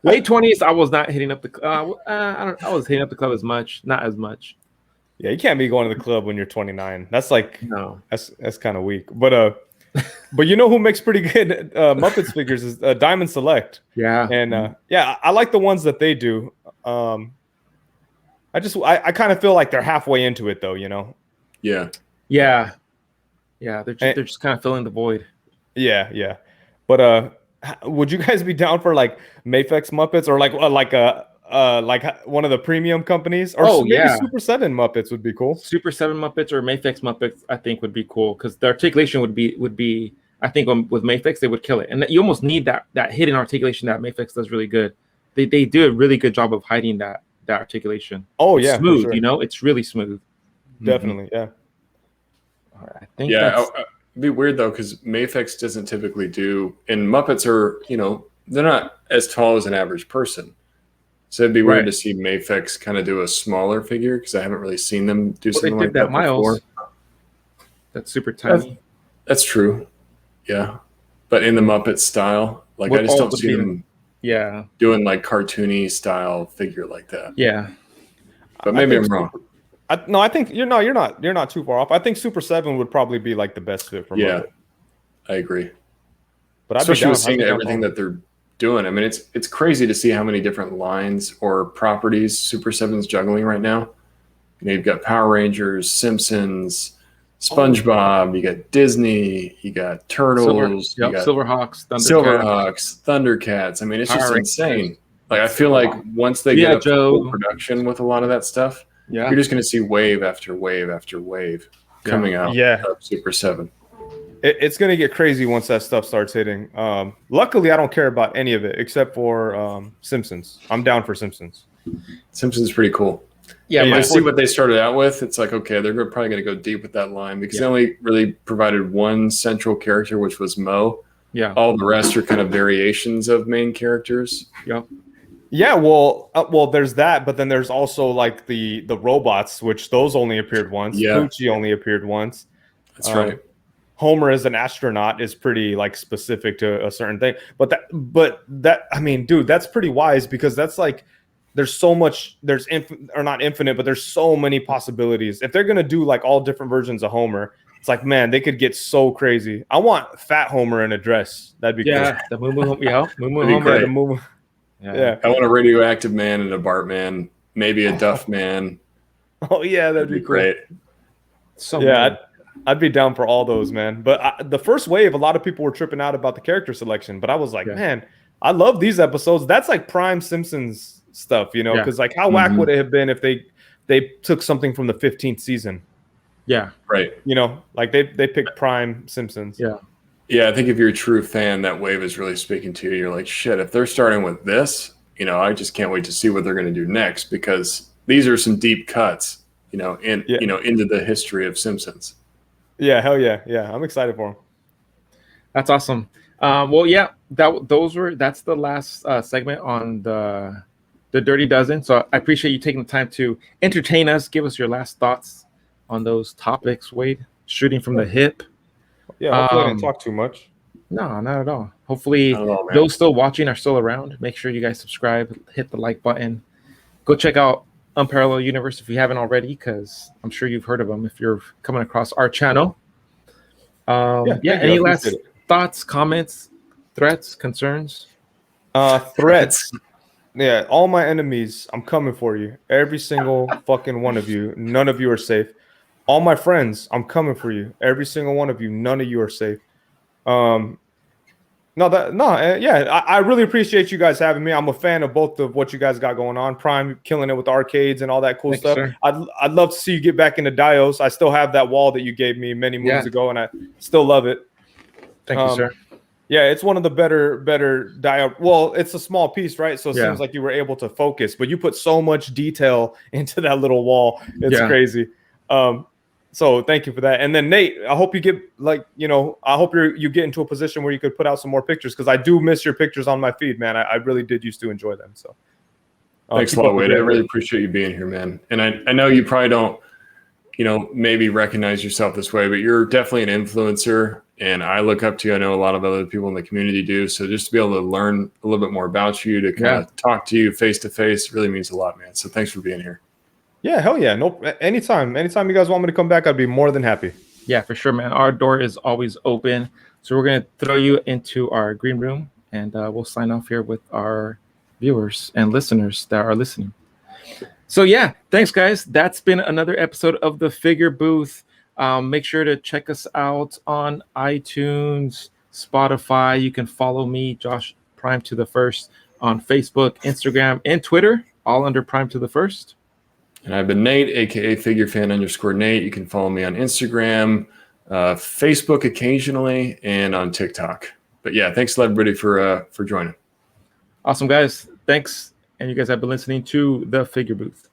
Late 20s, I was not hitting up the club. I was hitting up the club not as much. Yeah, you can't be going to the club when you're 29. That's like that's kind of weak. But you know who makes pretty good Muppets figures is Diamond Select. Yeah. And I like the ones that they do. I kind of feel like they're halfway into it though, you know. Yeah. Yeah, they're just kind of filling the void. Yeah. But would you guys be down for like Mafex Muppets or like one of the premium companies? Or maybe Super 7 Muppets would be cool. Super 7 Muppets or Mafex Muppets, I think would be cool because the articulation would be. I think with Mafex they would kill it, and you almost need that hidden articulation that Mafex does really good. They do a really good job of hiding that articulation. Oh it's yeah, smooth. Sure. You know, it's really smooth. Definitely, yeah. I think it'd be weird though because Mafex doesn't typically do, and Muppets are, you know, they're not as tall as an average person, so it'd be weird to see Mafex kind of do a smaller figure because I haven't really seen them do something like that Miles before. That's super tiny. That's true, yeah, but in the Muppet style, like I just don't see them, doing like cartoony style figure like that. Yeah. but maybe I'm wrong. No, I think you're not too far off. I think Super 7 would probably be like the best fit for Marvel. I agree. But especially with seeing everything that they're doing. I mean, it's crazy to see how many different lines or properties Super 7's juggling right now. You know, you've got Power Rangers, Simpsons, SpongeBob, you got Disney, you got Turtles, you got Silverhawks, Thundercats. I mean, it's just insane. Like, I feel like once they get up to full production with a lot of that stuff, you're just going to see wave after wave after wave coming out of Super 7. It's going to get crazy once that stuff starts hitting. Luckily, I don't care about any of it except for Simpsons. I'm down for Simpsons. Simpsons is pretty cool. Yeah, I see what they started out with. It's like, okay, they're probably going to go deep with that line because they only really provided one central character, which was Mo. Yeah. All the rest are kind of variations of main characters. Yep. Yeah, well, there's that, but then there's also like the robots, which those only appeared once. Yeah. Poochie only appeared once. That's right. Homer as an astronaut is pretty like specific to a certain thing, but that I mean, dude, that's pretty wise because that's like there's so much not infinite, but there's so many possibilities. If they're gonna do like all different versions of Homer, it's like, man, they could get so crazy. I want fat Homer in a dress. That'd be cool. The Moo Homer, the Moo. Yeah, I want a radioactive man and a Bart man, maybe a Duff man. Oh yeah, that'd be cool. Great. So yeah. I'd be down for all those, man. But the first wave, a lot of people were tripping out about the character selection. But I was like, man, I love these episodes. That's like prime Simpsons stuff, you know? Because like, how whack would it have been if they took something from the 15th season? Yeah, right. You know, like they picked prime Simpsons. Yeah, yeah. I think if you're a true fan, that wave is really speaking to you. You're like, shit. If they're starting with this, you know, I just can't wait to see what they're going to do next because these are some deep cuts, you know, into the history of Simpsons. Yeah, hell yeah. Yeah, I'm excited for him. That's awesome. Well, yeah, that's the last segment on the Dirty Dozen. So I appreciate you taking the time to entertain us. Give us your last thoughts on those topics, Wade. Shooting from the hip. Yeah, hopefully I didn't talk too much. No, not at all. Hopefully those still watching are still around. Make sure you guys subscribe, hit the like button. Go check out Unparalleled Universe if you haven't already, because I'm sure you've heard of them if you're coming across our channel. Any last thoughts, comments, threats, concerns? Threats. Yeah, all my enemies, I'm coming for you. Every single fucking one of you. None of you are safe. All my friends, I'm coming for you. Every single one of you. None of you are safe. I really appreciate you guys having me. I'm a fan of both of what you guys got going on. Prime killing it with arcades and all that cool stuff. Sir. I'd love to see you get back into Dios. I still have that wall that you gave me many moons ago, and I still love it. Thank you, sir. Yeah, it's one of the better Dio. Well, it's a small piece, right? So it seems like you were able to focus, but you put so much detail into that little wall. It's crazy. So thank you for that. And then Nate, I hope you get I hope you get into a position where you could put out some more pictures because I do miss your pictures on my feed, man. I really did used to enjoy them. So thanks a lot, Wade. I really appreciate you being here, man. And I know you probably don't, maybe recognize yourself this way, but you're definitely an influencer and I look up to you. I know a lot of other people in the community do. So just to be able to learn a little bit more about you, to kind of talk to you face to face really means a lot, man. So thanks for being here. Yeah, hell yeah. Nope. Anytime you guys want me to come back, I'd be more than happy. Yeah, for sure, man. Our door is always open. So we're going to throw you into our green room and we'll sign off here with our viewers and listeners that are listening. So yeah, thanks guys. That's been another episode of The Figure Booth. Make sure to check us out on iTunes, Spotify. You can follow me, Josh Prime to the First, on Facebook, Instagram, and Twitter, all under Prime to the First. And I've been Nate, aka FigureFan_Nate. You can follow me on Instagram, Facebook occasionally, and on TikTok. But yeah, thanks to everybody for joining. Awesome, guys. Thanks. And you guys have been listening to The Figure Booth.